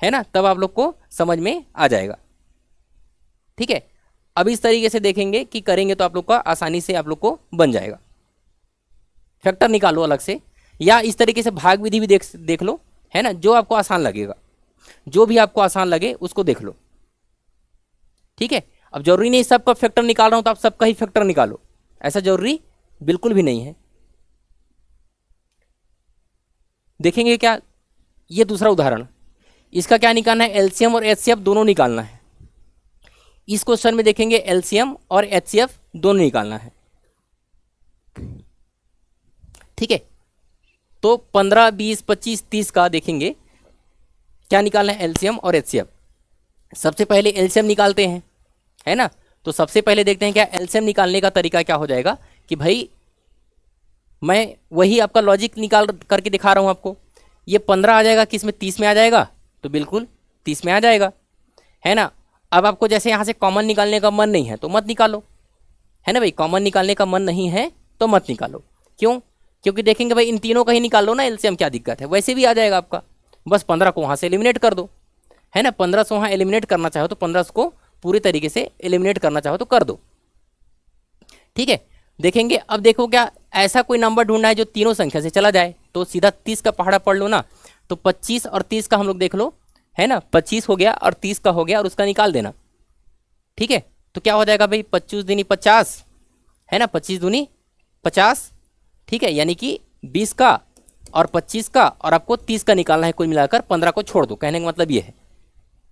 है ना, तब आप लोग को समझ में आ जाएगा, ठीक है। अब इस तरीके से देखेंगे कि करेंगे तो आप लोग का आसानी से आप लोग को बन जाएगा। फैक्टर निकालो अलग से, या इस तरीके से भाग विधि भी देख लो, है ना, जो आपको आसान लगेगा, जो भी आपको आसान लगे उसको देख लो, ठीक है। अब जरूरी नहीं सबका फैक्टर निकाल रहा हूं तो आप सबका ही फैक्टर निकालो, ऐसा जरूरी बिल्कुल भी नहीं है। देखेंगे क्या, ये दूसरा उदाहरण, इसका क्या निकालना है, एलसीएम और एचसीएफ दोनों निकालना है। इस क्वेश्चन में देखेंगे एलसीएम और एचसीएफ दोनों निकालना है, ठीक है। तो 15, 20, 25, 30 का देखेंगे क्या निकालना है, एलसीएम और एचसीएफ। सबसे पहले एलसीएम निकालते हैं, है ना। तो सबसे पहले देखते हैं क्या एलसीएम निकालने का तरीका क्या हो जाएगा, कि भाई मैं वही आपका लॉजिक निकाल करके दिखा रहा हूं आपको। ये 15 आ जाएगा किस में, 30 में आ जाएगा, तो बिल्कुल 30 में आ जाएगा, है ना। अब आपको जैसे यहाँ से कॉमन निकालने का मन नहीं है तो मत निकालो, है ना भाई, कॉमन निकालने का मन नहीं है तो मत निकालो। क्यों, क्योंकि देखेंगे भाई इन तीनों का ही निकाल लो ना एलसीएम, क्या दिक्कत है, वैसे भी आ जाएगा आपका। बस 15 को वहाँ से एलिमिनेट कर दो, है ना। 15 से वहाँ एलिमिनेट करना चाहो तो 15 को पूरी तरीके से एलिमिनेट करना चाहो तो कर दो, ठीक है। देखेंगे अब देखो क्या ऐसा कोई नंबर ढूंढना है जो तीनों संख्या से चला जाए, तो सीधा 30 का पहाड़ा पढ़ लो ना। तो 25 और 30 का हम लोग देख लो, है ना, 25 हो गया और 30 का हो गया और उसका निकाल देना, ठीक है। तो क्या हो जाएगा भाई, 25 दूनी 50, है ना, 25 दूनी 50, ठीक है, यानी कि 20 का और 25 का और आपको 30 का निकालना है, कुल मिलाकर 15 को छोड़ दो, कहने का मतलब ये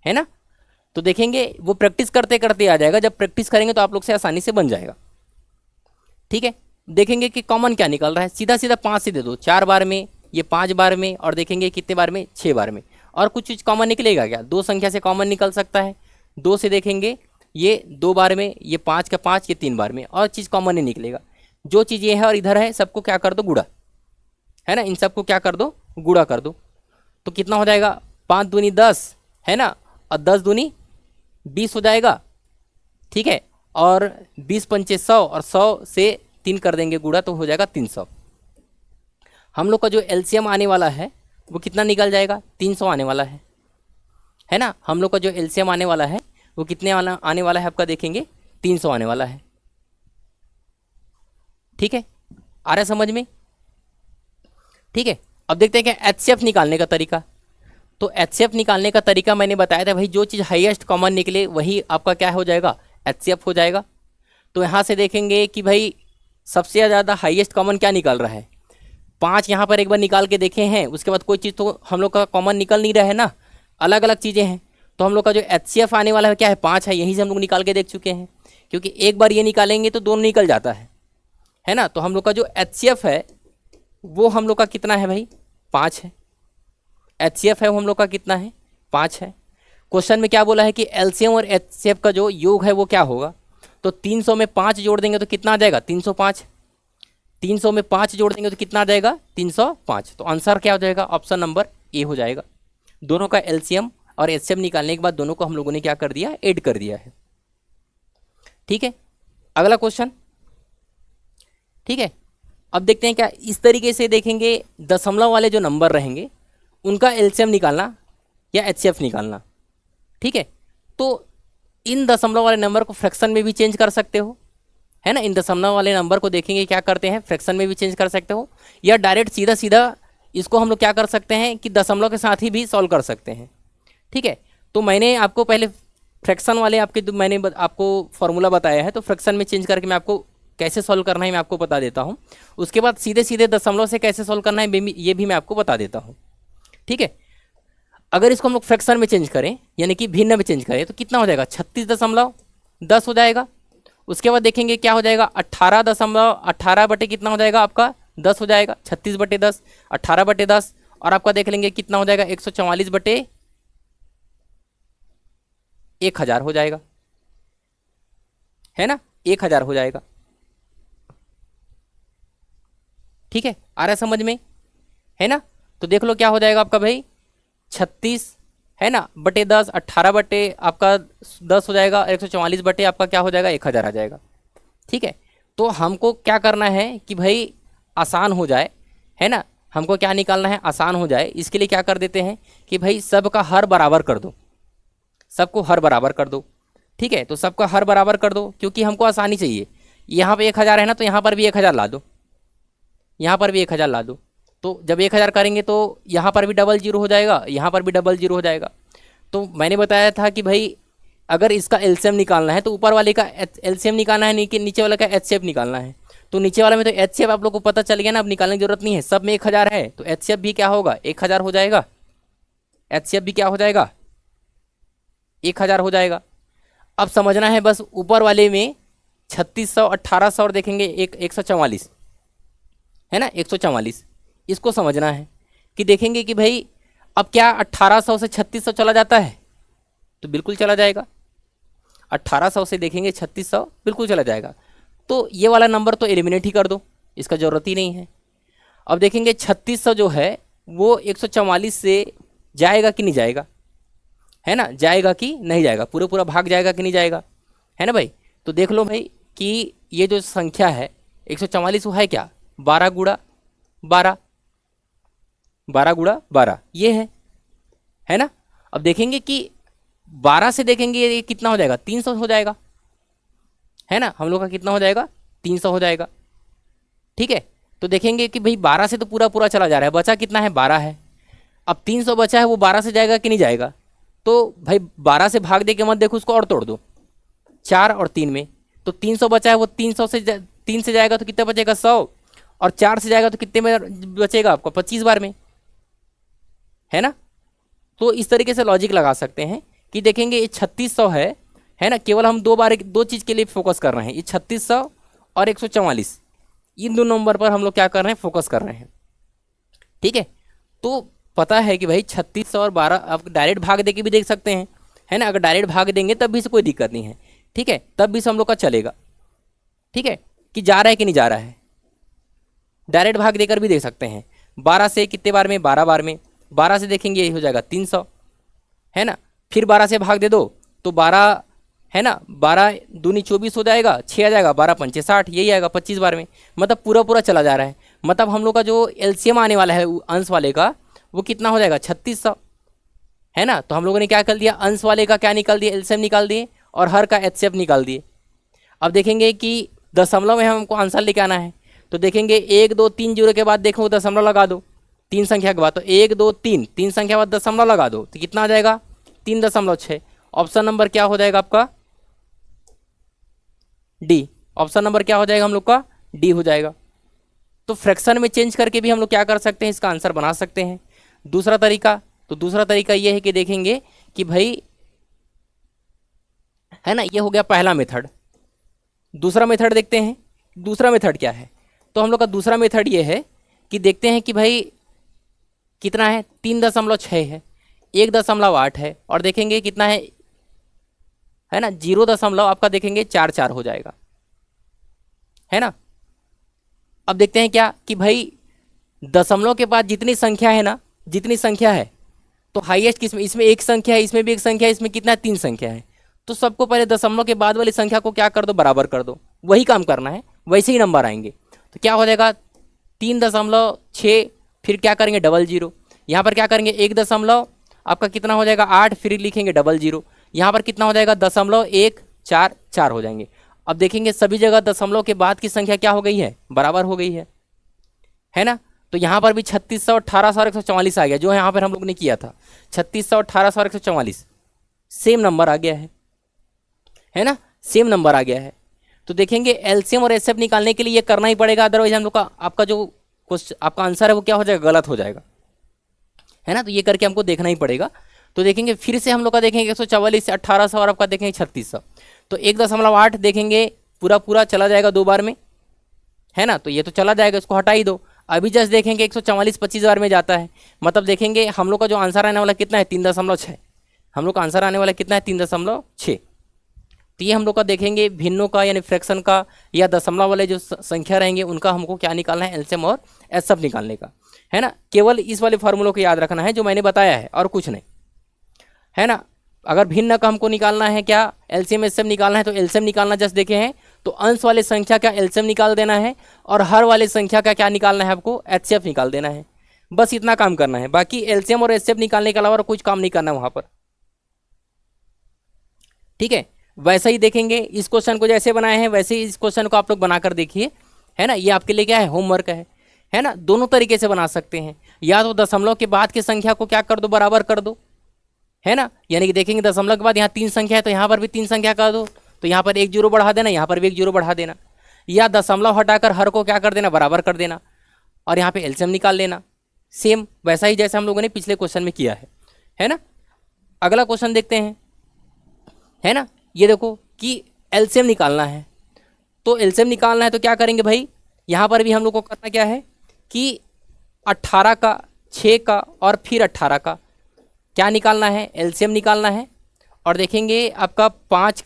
है ना। तो देखेंगे वो प्रैक्टिस करते करते आ जाएगा, जब प्रैक्टिस करेंगे तो आप लोग से आसानी से बन जाएगा, ठीक है। देखेंगे कि कॉमन क्या निकल रहा है, सीधा सीधा 5 से दे दो, 4 बार में, ये 5 बार में, और देखेंगे कितने बार में, 6 बार में। और कुछ चीज़ कॉमन निकलेगा क्या, 2 संख्या से कॉमन निकल सकता है, 2 से देखेंगे ये 2 बार में, ये 5 का 5, ये 3 बार में, और चीज़ कॉमन नहीं निकलेगा। जो चीज़ ये है और इधर है सबको क्या कर दो, गुड़ा, है ना, इन सबको क्या कर दो, गुड़ा कर दो। तो कितना हो जाएगा, 5 दूनी 10, है ना, और 10 दूनी 20 हो जाएगा, ठीक है। और 20 पंचे 100 और 100 से 3 कर देंगे गुड़ा तो हो जाएगा 300। हम लोग का जो एलसीएम आने वाला है वो कितना निकल जाएगा, 300 आने वाला है ना। हम लोग का जो एलसीएम आने वाला है वो कितने आने वाला है आपका, देखेंगे 300 आने वाला है, ठीक है। आ रहा है समझ में, ठीक है। अब देखते हैं क्या एचसीएफ निकालने का तरीका। तो एचसीएफ निकालने का तरीका मैंने बताया था भाई, जो चीज़ हाईएस्ट कॉमन निकले वही आपका क्या हो जाएगा, एचसीएफ हो जाएगा। तो यहाँ से देखेंगे कि भाई सबसे ज़्यादा हाईएस्ट कॉमन क्या निकल रहा है, 5 यहाँ पर एक बार निकाल के देखे हैं, उसके बाद कोई चीज़ तो हम लोग का कॉमन निकल नहीं रहा है ना, अलग अलग चीज़ें हैं। तो हम लोग का जो एचसीएफ आने वाला है क्या है, 5 है, यहीं से हम लोग निकाल के देख चुके हैं, क्योंकि एक बार ये निकालेंगे तो दोनों निकल जाता है ना। तो हम लोग का जो एचसीएफ है वो हम लोग का कितना है भाई, 5 है। एचसीएफ है वो हम लोग का कितना है, 5 है। क्वेश्चन में क्या बोला है कि एलसीएम और एचसीएफ का जो योग है वो क्या होगा, तो 300 में 5 जोड़ देंगे तो कितना आ जाएगा, 305। 300 में 5 जोड़ देंगे तो कितना आ जाएगा, 305। तो आंसर क्या हो जाएगा, ऑप्शन नंबर ए हो जाएगा। दोनों का एलसीएम और एचसीएफ निकालने के बाद दोनों को हम लोगों ने क्या कर दिया, ऐड कर दिया है, ठीक है। अगला क्वेश्चन, ठीक है। अब देखते हैं क्या इस तरीके से देखेंगे, दशमलव वाले जो नंबर रहेंगे उनका एलसीएम निकालना या एचसीएफ निकालना, ठीक है। तो इन दशमलव वाले नंबर को फ्रैक्शन में भी चेंज कर सकते हो, है ना। इन दशमलव वाले नंबर को देखेंगे क्या करते हैं, फ्रैक्शन में भी चेंज कर सकते हो, या डायरेक्ट सीधा सीधा इसको हम लोग क्या कर सकते हैं कि दशमलव के साथ ही भी सॉल्व कर सकते हैं, ठीक है। तो मैंने आपको पहले फ्रैक्शन वाले मैंने आपको फॉर्मूला बताया है, तो फ्रैक्शन में चेंज करके मैं आपको कैसे सॉल्व करना है मैं आपको बता देता हूँ। उसके बाद सीधे सीधे दशमलव से कैसे सॉल्व करना है ये भी मैं आपको बता देता हूँ, ठीक है। अगर इसको हम लोग फ्रैक्शन में चेंज करें यानी कि भिन्न में चेंज करें तो कितना हो जाएगा, 36.10 हो जाएगा। उसके बाद देखेंगे क्या हो जाएगा, 18 बटे कितना हो जाएगा आपका 10 हो जाएगा, 36/10, 18/10, और आपका देख लेंगे कितना हो जाएगा, 144/1000 हो जाएगा, है ना, 1000 हो जाएगा। ठीक है, आ रहा है समझ में, है ना। तो देख लो क्या हो जाएगा आपका भाई, 36 है ना बटे 10, 18 बटे आपका 10 हो जाएगा, 144 बटे आपका क्या हो जाएगा, 1000 आ जाएगा। ठीक है, तो हमको क्या करना है कि भाई आसान हो जाए, है ना, हमको क्या निकालना है, आसान हो जाए, इसके लिए क्या कर देते हैं कि भाई सबका हर बराबर कर दो, सबको हर बराबर कर दो। ठीक है, तो सबका हर बराबर कर दो, क्योंकि हमको आसानी चाहिए। यहाँ पे 1000 है ना, तो यहाँ पर भी 1000 ला दो, यहाँ पर भी 1000 ला दो। तो जब 1000 करेंगे तो यहाँ पर भी डबल जीरो हो जाएगा, यहाँ पर भी डबल जीरो हो जाएगा। तो मैंने बताया था कि भाई अगर इसका एलसीएम निकालना है तो ऊपर वाले का एलसीएम निकालना है, नीचे वाले का एचसीएफ निकालना है। तो नीचे वाले में तो एचसीएफ आप लोग को पता चल गया ना, अब निकालने की जरूरत नहीं है, सब में 1000 है, तो एचसीएफ भी क्या होगा, 1000 हो जाएगा, एचसीएफ भी क्या हो जाएगा, 1000 हो जाएगा। अब समझना है बस ऊपर वाले में 3600, 1800 और देखेंगे 144, है ना, 144, इसको समझना है कि देखेंगे कि भाई अब क्या 1800 से 3600 चला जाता है, तो बिल्कुल चला जाएगा। 1800 से देखेंगे 3600 बिल्कुल चला जाएगा, तो ये वाला नंबर तो एलिमिनेट ही कर दो, इसका ज़रूरत ही नहीं है। अब देखेंगे 3600 जो है वो 144 से जाएगा कि नहीं जाएगा, है ना, जाएगा कि नहीं जाएगा, पूरा पूरा भाग जाएगा कि नहीं जाएगा, है ना भाई। तो देख लो भाई कि ये जो संख्या है 144 वो है क्या, 12 गुणा 12, 12 गुणा 12 ये है ना। अब देखेंगे कि 12 से देखेंगे ये कितना हो जाएगा, 300 हो जाएगा, है ना, हम लोग का कितना हो जाएगा, 300 हो जाएगा। ठीक है, तो देखेंगे कि भाई 12 से तो पूरा पूरा चला जा रहा है, बचा कितना है, 12 है। अब 300 बचा है, वो 12 से जाएगा कि नहीं जाएगा, तो भाई 12 से भाग दे के मत देखो, उसको और तोड़ दो, 4 और 3 में, तो 300 बचा है, वो 300 से 3 से जाएगा तो कितना बचेगा, 100, और 4 से जाएगा तो कितने में बचेगा आपको, 25 बार में, है ना। तो इस तरीके से लॉजिक लगा सकते हैं कि देखेंगे ये 3600 है ना, केवल हम दो चीज़ के लिए फोकस कर रहे हैं, ये 3600 और 144, इन दो नंबर पर हम लोग क्या कर रहे हैं, फोकस कर रहे हैं। ठीक है, तो पता है कि भाई 3600 और 12 आप डायरेक्ट भाग दे के भी देख सकते हैं, है ना, अगर डायरेक्ट भाग देंगे तब भी से कोई दिक्कत नहीं है। ठीक है, तब भी से हम लोग का चलेगा। ठीक है, कि जा रहा है कि नहीं जा रहा है, डायरेक्ट भाग देकर भी देख सकते हैं। 12 से कितने बार में, 12 बार में, 12 से देखेंगे ये हो जाएगा 300, है ना, फिर 12 से भाग दे दो तो 12, है ना, 12 दूनी 24 हो जाएगा, 6 आ जाएगा, 12 पंचे 60, यही आएगा 25 बार में, मतलब पूरा पूरा चला जा रहा है। मतलब हम लोग का जो एलसीएम आने वाला है अंश वाले का, वो कितना हो जाएगा, 3600, है ना। तो हम लोगों ने क्या कर दिया, अंश वाले का क्या निकाल दिया, एलसीएम निकाल दिए, और हर का एचसीएफ निकाल दिए। अब देखेंगे कि दशमलव में हमको आंसर लेके आना है, तो देखेंगे 1 2 3 जीरो के बाद देखो दशमलव लगा दो, 3 संख्या के बाद, तो 1 2 3, 3 संख्या के बाद दशमलव लगा दो, तो कितना आ जाएगा, 3.6। ऑप्शन नंबर क्या हो जाएगा आपका, डी। ऑप्शन नंबर क्या हो जाएगा हम लोग का, डी हो जाएगा। तो फ्रैक्शन में चेंज करके भी हम लोग क्या कर सकते हैं, इसका आंसर बना सकते हैं। दूसरा तरीका, तो दूसरा तरीका ये है कि देखेंगे कि भाई, है ना, ये हो गया पहला मेथड। दूसरा मेथड देखते हैं, दूसरा मेथड क्या है। तो हम लोग का दूसरा मेथड ये है कि देखते हैं कि भाई कितना है, 3.6 है, 1.8 है, और देखेंगे कितना है ना, 0. आपका देखेंगे 4 हो जाएगा, है ना। अब देखते हैं क्या कि भाई दशमलव के बाद जितनी संख्या है ना, जितनी संख्या है, तो हाईएस्ट किसमें, इसमें एक संख्या है, इसमें भी एक संख्या है, इसमें कितना है, 3 संख्या है। तो सबको पहले दशमलव के बाद वाली संख्या को क्या कर दो, बराबर कर दो, वही काम करना है, वैसे ही नंबर आएंगे। तो क्या हो जाएगा, 3.6, फिर क्या करेंगे, डबल जीरो, यहाँ पर क्या करेंगे 1. आपका कितना हो जाएगा 8, फिर लिखेंगे डबल जीरो, यहाँ पर कितना हो जाएगा 0.144 4 हो जाएंगे। अब देखेंगे सभी जगह दशमलव के बाद की संख्या क्या हो गई है, बराबर हो गई है ना। तो यहाँ पर भी 3600, 1800 और 144 आ गया, जो यहाँ पर हम लोग ने किया था, 3600, 1800 और 144 सेम नंबर आ गया है ना, सेम नंबर आ गया है। तो देखेंगे एलसीएम और एचसीएफ निकालने के लिए ये करना ही पड़ेगा, अदरवाइज हम लोग का आपका जो क्वेश्चन, आपका आंसर है वो क्या हो जाएगा, गलत हो जाएगा, है ना। तो ये करके हमको देखना ही पड़ेगा। तो देखेंगे फिर से हम लोग का देखेंगे 144 से 1800 और आपका देखेंगे 3600, तो 1.8 देखेंगे पूरा पूरा चला जाएगा 2 बार में, है ना। तो ये तो चला जाएगा, इसको हटा ही दो। अभी जस्ट देखेंगे 144 25 बार में जाता है, मतलब देखेंगे हम लोग का जो आंसर आने वाला कितना है 3.6। हम लोग का आंसर आने वाला कितना है 3.6। तो ये हम लोग का देखेंगे भिन्नों का यानी फ्रैक्शन का या दशमलव वाले जो संख्या रहेंगे उनका हमको क्या निकालना है, एलसीएम और एचसीएफ निकालने का है ना। केवल इस वाले फार्मूलों को याद रखना है जो मैंने बताया है और कुछ नहीं, है ना। अगर भिन्न का हमको निकालना है क्या, एलसीएम एचसीएफ निकालना है तो एलसीएम निकालना जस्ट देखे हैं तो अंश वाले संख्या का एलसीएम निकाल देना है और हर वाले संख्या का क्या निकालना है आपको, एचसीएफ निकाल देना है। बस इतना काम करना है, बाकी एलसीएम और एचसीएफ निकालने के अलावा कुछ काम नहीं करना वहां पर, ठीक है। वैसा ही देखेंगे इस क्वेश्चन को जैसे बनाए हैं वैसे ही इस क्वेश्चन को आप लोग बनाकर देखिए, है ना। ये आपके लिए क्या है, होमवर्क है ना। दोनों तरीके से बना सकते हैं, या तो दशमलव के बाद की संख्या को क्या कर दो, बराबर कर दो, है ना। यानी कि देखेंगे दशमलव के बाद यहाँ 3 संख्या है तो यहाँ पर भी 3 संख्या कर दो, तो यहाँ पर 1 जीरो बढ़ा देना, यहाँ पर भी 1 जीरो बढ़ा देना, या दशमलव हटाकर हर को क्या कर देना, बराबर कर देना और यहाँ पे एलसीएम निकाल लेना। सेम वैसा ही जैसे हम लोगों ने पिछले क्वेश्चन में किया है ना। अगला क्वेश्चन देखते हैं, है ना। ये देखो कि एलसीएम निकालना है, तो एलसीएम निकालना है तो क्या करेंगे भाई, यहाँ पर भी हम लोग को करना क्या है कि 18 का, 6 का और फिर 18 का क्या निकालना है, एलसीएम निकालना है। और देखेंगे आपका 5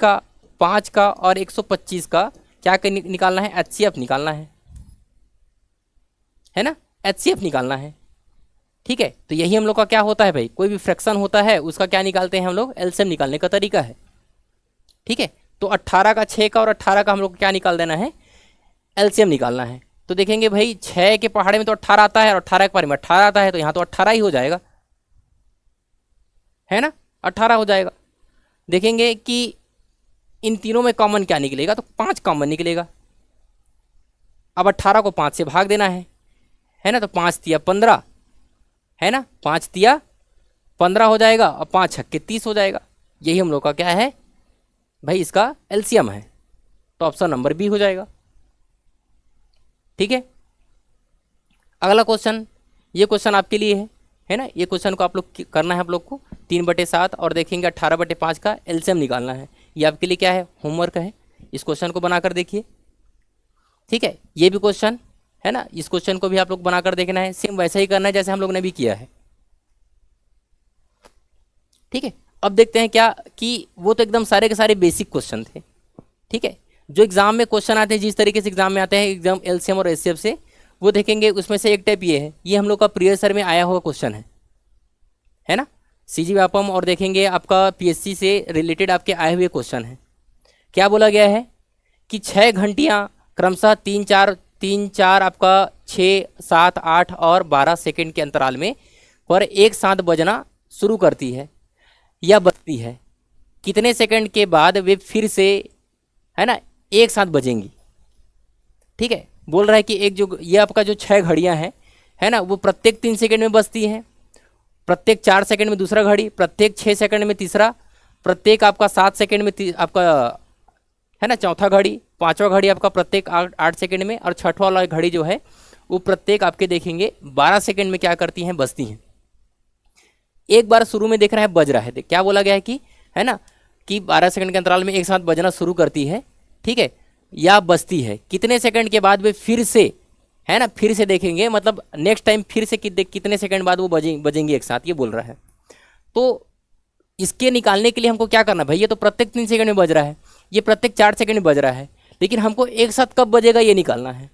का और 125 का क्या निकालना है, एचसीएफ निकालना है ना, एचसीएफ निकालना है, ठीक है। तो यही हम लोग का क्या होता है भाई, कोई भी फ्रैक्शन होता है उसका क्या निकालते हैं हम लोग, एलसीएम निकालने का तरीका है, ठीक है। तो 18 का, 6 का और 18 का हम लोग को क्या निकाल देना है, एलसीएम निकालना है। तो देखेंगे भाई 6 के पहाड़े में तो 18 आता है और 18 के पहाड़े में 18 आता है, तो यहाँ तो 18 ही हो जाएगा, है ना, 18 हो जाएगा। देखेंगे कि इन तीनों में कॉमन क्या निकलेगा, तो 5 कॉमन निकलेगा। अब 18 को 5 से भाग देना है ना, तो 5 तिया 15, है ना, 5 तिया 15 हो जाएगा और 5 छक्के 30 हो जाएगा। यही हम लोग का क्या है भाई, इसका एलसीएम है, तो ऑप्शन नंबर बी हो जाएगा, ठीक है। अगला क्वेश्चन, ये क्वेश्चन आपके लिए है ना। ये क्वेश्चन को आप लोग करना है, आप लोग को 3/7 और देखेंगे 18/5 का एलसीएम निकालना है। ये आपके लिए क्या है, होमवर्क है। इस क्वेश्चन को बनाकर देखिए, ठीक है। ये भी क्वेश्चन है ना, इस क्वेश्चन को भी आप लोग बनाकर देखना है, सेम वैसा ही करना है जैसे हम लोग ने भी किया है, ठीक है। अब देखते हैं क्या कि वो तो एकदम सारे के सारे बेसिक क्वेश्चन थे, ठीक है। जो एग्जाम में क्वेश्चन आते हैं, जिस तरीके से एग्जाम में आते हैं एग्जाम एलसीएम और एचसीएफ से, वो देखेंगे उसमें से एक टाइप ये है, ये हम लोग का प्रीवियस ईयर में आया हुआ क्वेश्चन है ना, सीजी व्यापम। और देखेंगे आपका पीएससी से रिलेटेड आपके आए हुए क्वेश्चन है। क्या बोला गया है कि 6 घंटियाँ क्रमशः 3-4 आपका 6, 7, 8 और 12 सेकंड के अंतराल में पर एक साथ बजना शुरू करती है या बजती है, कितने सेकंड के बाद वे फिर से, है ना, एक साथ बजेंगी, ठीक है। बोल रहा है कि एक जो ये आपका जो 6 घड़ियां हैं, है ना, वो प्रत्येक 3 सेकंड में बजती हैं, प्रत्येक 4 सेकंड में दूसरा घड़ी, प्रत्येक 6 सेकंड में तीसरा, प्रत्येक आपका 7 सेकंड में आपका, है ना, चौथा घड़ी, 5वां घड़ी आपका प्रत्येक 8 सेकंड में, और 6वां वाला घड़ी जो है वो प्रत्येक आपके देखेंगे 12 सेकंड में क्या करती हैं, बजती हैं। एक बार शुरू में देख रहा है बज रहा है, क्या बोला गया है कि, है ना, कि 12 सेकंड के अंतराल में एक साथ बजना शुरू करती है, ठीक है, या बजती है, कितने सेकंड के बाद वे फिर से, है ना, फिर से देखेंगे, मतलब नेक्स्ट टाइम फिर से कितने सेकंड बाद वो बजेंगी एक साथ, ये बोल रहा है। तो इसके निकालने के लिए हमको क्या करना भाई, ये तो प्रत्येक 3 सेकंड में बज रहा है, ये प्रत्येक 4 सेकंड में बज रहा है, लेकिन हमको एक साथ कब बजेगा ये निकालना है।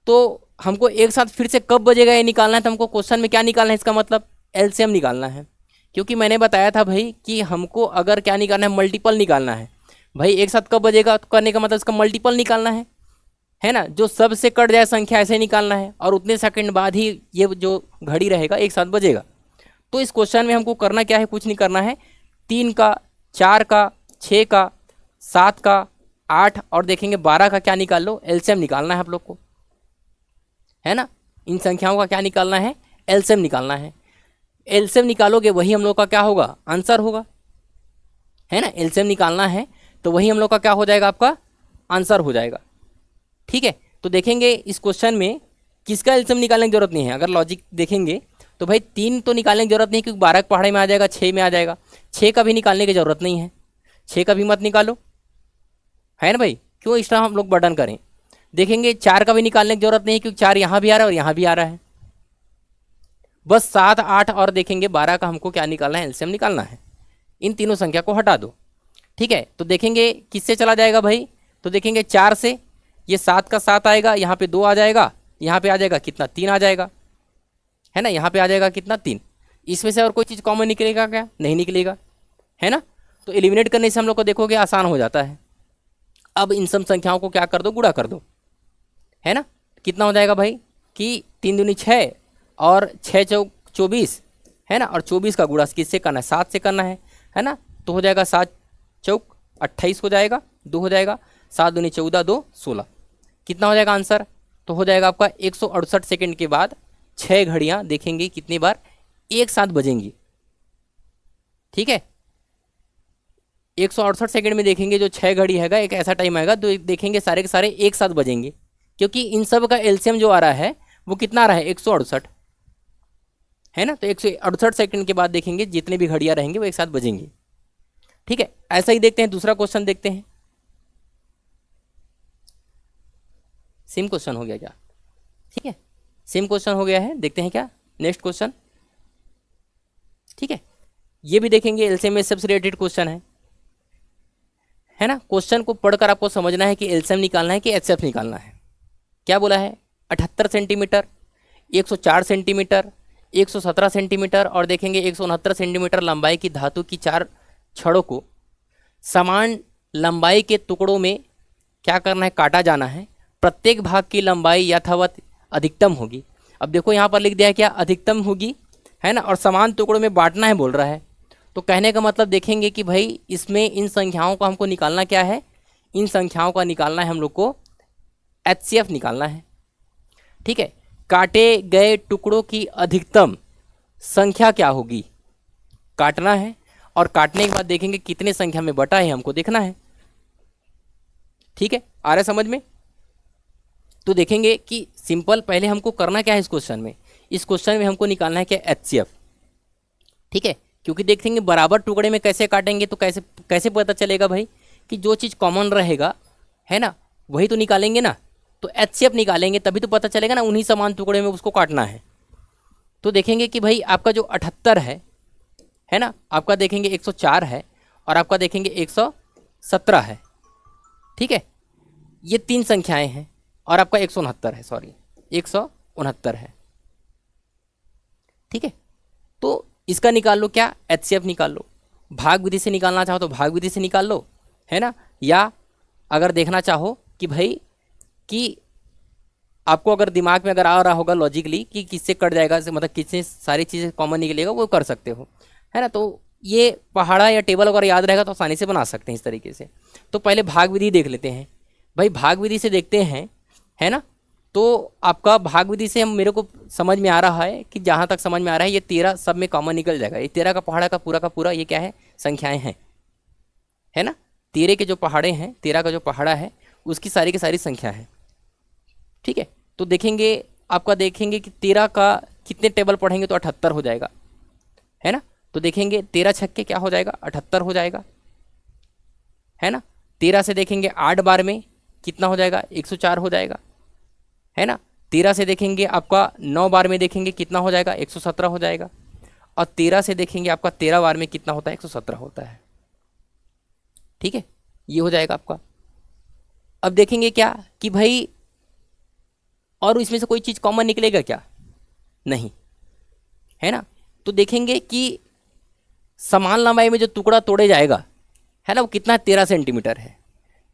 तो हमको एक साथ फिर से कब बजेगा ये निकालना है, तो हमको क्वेश्चन में क्या निकालना है, इसका मतलब एलसीएम निकालना है। क्योंकि मैंने बताया था भाई कि हमको अगर क्या निकालना है, मल्टीपल निकालना है भाई। एक साथ कब बजेगा तो करने का मतलब इसका मल्टीपल निकालना है ना, जो सबसे कट जाए संख्या ऐसे निकालना है, और उतने सेकंड बाद ही ये जो घड़ी रहेगा एक साथ बजेगा। तो इस क्वेश्चन में हमको करना क्या है, कुछ नहीं करना है। 3 का, 4 का, 6 का, 7 का, 8 और देखेंगे 12 का क्या निकाल लो, एलसीएम निकालना है आप लोग को, है ना। इन संख्याओं का क्या निकालना है, एलसीएम निकालना है। एलसीएम निकालोगे वही हम लोग का क्या होगा, आंसर होगा, है ना। एलसीएम निकालना है तो वही हम लोग का क्या हो जाएगा, आपका आंसर हो जाएगा, ठीक है। तो देखेंगे इस क्वेश्चन में किसका एलसीएम निकालने की जरूरत नहीं है। अगर लॉजिक देखेंगे तो भाई 3 तो निकालने की जरूरत नहीं, क्योंकि 12 के पहाड़े में आ जाएगा, 6 में आ जाएगा। 6 का भी निकालने की जरूरत नहीं है, 6 का भी मत निकालो, है ना भाई, क्यों एक्स्ट्रा हम लोग बर्डन करें। देखेंगे 4 का भी निकालने की जरूरत नहीं क्योंकि 4 यहाँ भी आ रहा है और यहाँ भी आ रहा है। बस 7, 8 और देखेंगे 12 का हमको क्या निकालना है, एलसीएम निकालना है। इन तीनों संख्या को हटा दो। ठीक है, तो देखेंगे किससे चला जाएगा भाई, तो देखेंगे 4 से, ये 7 का 7 आएगा, यहाँ पे 2 आ जाएगा, यहाँ पे आ जाएगा कितना, 3 आ जाएगा, है ना, यहाँ पे आ जाएगा कितना, 3। इसमें से और कोई चीज़ कॉमन निकलेगा क्या, नहीं निकलेगा, है ना। तो एलिमिनेट करने से हम लोग को देखोगे आसान हो जाता है। अब इन सब संख्याओं को क्या कर दो, गुणा कर दो, है ना। कितना हो जाएगा भाई कि 3 दूनी 6 और 6 चौक 24, है ना, और 24 का गुणा किससे करना है, 7 से करना है ना। तो हो जाएगा 7 चौक 28 हो जाएगा, 2 हो जाएगा, 7 दूनी 14, 2 16। कितना हो जाएगा आंसर, तो हो जाएगा आपका 168 सेकंड के बाद 6 घड़ियाँ देखेंगे कितनी बार एक साथ बजेंगी। ठीक है, 168 सेकंड में देखेंगे जो 6 घड़ी हैगा, एक ऐसा टाइम आएगा तो देखेंगे सारे के सारे एक साथ बजेंगे, क्योंकि इन सब का एलसीएम जो आ रहा है वो कितना आ रहा है, 168, है ना। तो 168 सेकंड के बाद देखेंगे जितने भी घड़ियाँ रहेंगे वो एक साथ बजेंगी। ठीक है, ऐसा ही देखते हैं, दूसरा क्वेश्चन देखते हैं। सेम क्वेश्चन हो गया क्या, ठीक है, सेम क्वेश्चन हो गया है, देखते हैं क्या नेक्स्ट क्वेश्चन। ठीक है, ये भी देखेंगे एलसीएम में सबसे रिलेटेड क्वेश्चन है ना। क्वेश्चन को पढ़कर आपको समझना है कि एलसीएम निकालना है कि एचसीएफ निकालना है। क्या बोला है, 78 सेंटीमीटर, 104 सेंटीमीटर, 117 सेंटीमीटर और देखेंगे 169 सेंटीमीटर लंबाई की धातु की 4 छड़ों को समान लंबाई के टुकड़ों में क्या करना है, काटा जाना है। प्रत्येक भाग की लंबाई यथावत अधिकतम होगी। अब देखो यहाँ पर लिख दिया है क्या, अधिकतम होगी, है ना, और समान टुकड़ों में बांटना है बोल रहा है। तो कहने का मतलब देखेंगे कि भाई इसमें इन संख्याओं का हमको निकालना क्या है, इन संख्याओं का निकालना है हम लोग को एचसीएफ निकालना है। ठीक है, काटे गए टुकड़ों की अधिकतम संख्या क्या होगी, काटना है, और काटने के बाद देखेंगे कितने संख्या में बटा है हमको देखना है। ठीक है, आ रहा है समझ में। तो देखेंगे कि सिंपल पहले हमको करना क्या है इस क्वेश्चन में, इस क्वेश्चन में हमको निकालना है क्या, एचसीएफ। ठीक है, क्योंकि देखेंगे बराबर टुकड़े में कैसे काटेंगे, तो कैसे कैसे पता चलेगा भाई कि जो चीज़ कॉमन रहेगा, है ना, वही तो निकालेंगे ना। तो एचसीएफ निकालेंगे तभी तो पता चलेगा ना, उन्हीं समान टुकड़े में उसको काटना है। तो देखेंगे कि भाई आपका जो 78 है ना, आपका देखेंगे 104 है और आपका देखेंगे 117 है। ठीक है, ये 3 संख्याएं हैं और आपका 169 है, सॉरी 169 है। ठीक है, तो इसका निकाल लो क्या, एचसीएफ निकाल लो। भाग विधि से निकालना चाहो तो भाग विधि से निकाल लो, है ना, या अगर देखना चाहो कि भाई कि आपको अगर दिमाग में अगर आ रहा होगा लॉजिकली कि किससे कट जाएगा, मतलब किससे सारी चीज़ें कॉमन निकलेगा, वो कर सकते हो, है ना। तो ये पहाड़ा या टेबल अगर याद रहेगा तो आसानी से बना सकते हैं इस तरीके से। तो पहले भाग विधि देख लेते हैं भाई, भाग विधि से देखते हैं, है ना। तो आपका भाग विधि से हम मेरे को समझ में आ रहा है कि जहाँ तक समझ में आ रहा है ये 13 सब में कॉमन निकल जाएगा। ये 13 का पूरा ये क्या है, संख्याएं हैं, है ना। 13 के जो पहाड़े हैं, 13 का जो पहाड़ा है उसकी सारी की सारी संख्या है। ठीक है, तो देखेंगे आपका देखेंगे कि 13 का कितने टेबल पढ़ेंगे तो 78 हो जाएगा, है ना। तो देखेंगे 13 छक्के क्या हो जाएगा, 78 हो जाएगा, है ना। 13 से देखेंगे 8 बार में कितना हो जाएगा, 104 हो जाएगा, है ना। 13 से देखेंगे आपका 9 बार में देखेंगे कितना हो जाएगा, 117 हो जाएगा। और 13 से देखेंगे आपका 13 बार में कितना होता है, 117 होता है। ठीक है, ये हो जाएगा आपका। अब देखेंगे क्या कि भाई और इसमें से कोई चीज़ कॉमन निकलेगा क्या, नहीं, है ना। तो देखेंगे कि समान लंबाई में जो टुकड़ा तोड़े जाएगा, है ना, वो कितना 13 सेंटीमीटर है।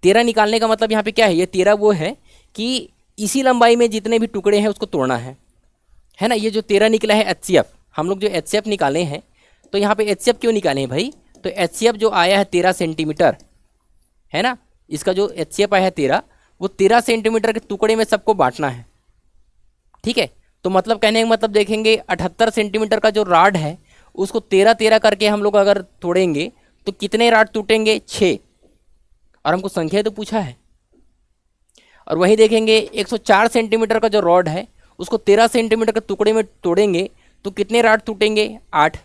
13 निकालने का मतलब यहाँ पे क्या है, ये 13 वो है कि इसी लंबाई में जितने भी टुकड़े हैं उसको तोड़ना है ना। ये जो 13 निकला है एचसीएफ, हम लोग जो एचसीएफ निकाले हैं, तो यहाँ पे एचसीएफ क्यों निकाले हैं भाई, तो एचसीएफ जो आया है 13 सेंटीमीटर, है ना, इसका जो एचसीएफ आया है 13, वो 13 सेंटीमीटर के टुकड़े में सबको बांटना है। ठीक है, तो मतलब कहने का मतलब देखेंगे 78 सेंटीमीटर का जो राड है उसको 13 करके हम लोग अगर तोड़ेंगे तो कितने राड टूटेंगे, 6, और हमको संख्या तो पूछा है। और वहीं देखेंगे 104 सेंटीमीटर का जो रॉड है उसको 13 सेंटीमीटर के टुकड़े में तोड़ेंगे तो कितने राड टूटेंगे, 8।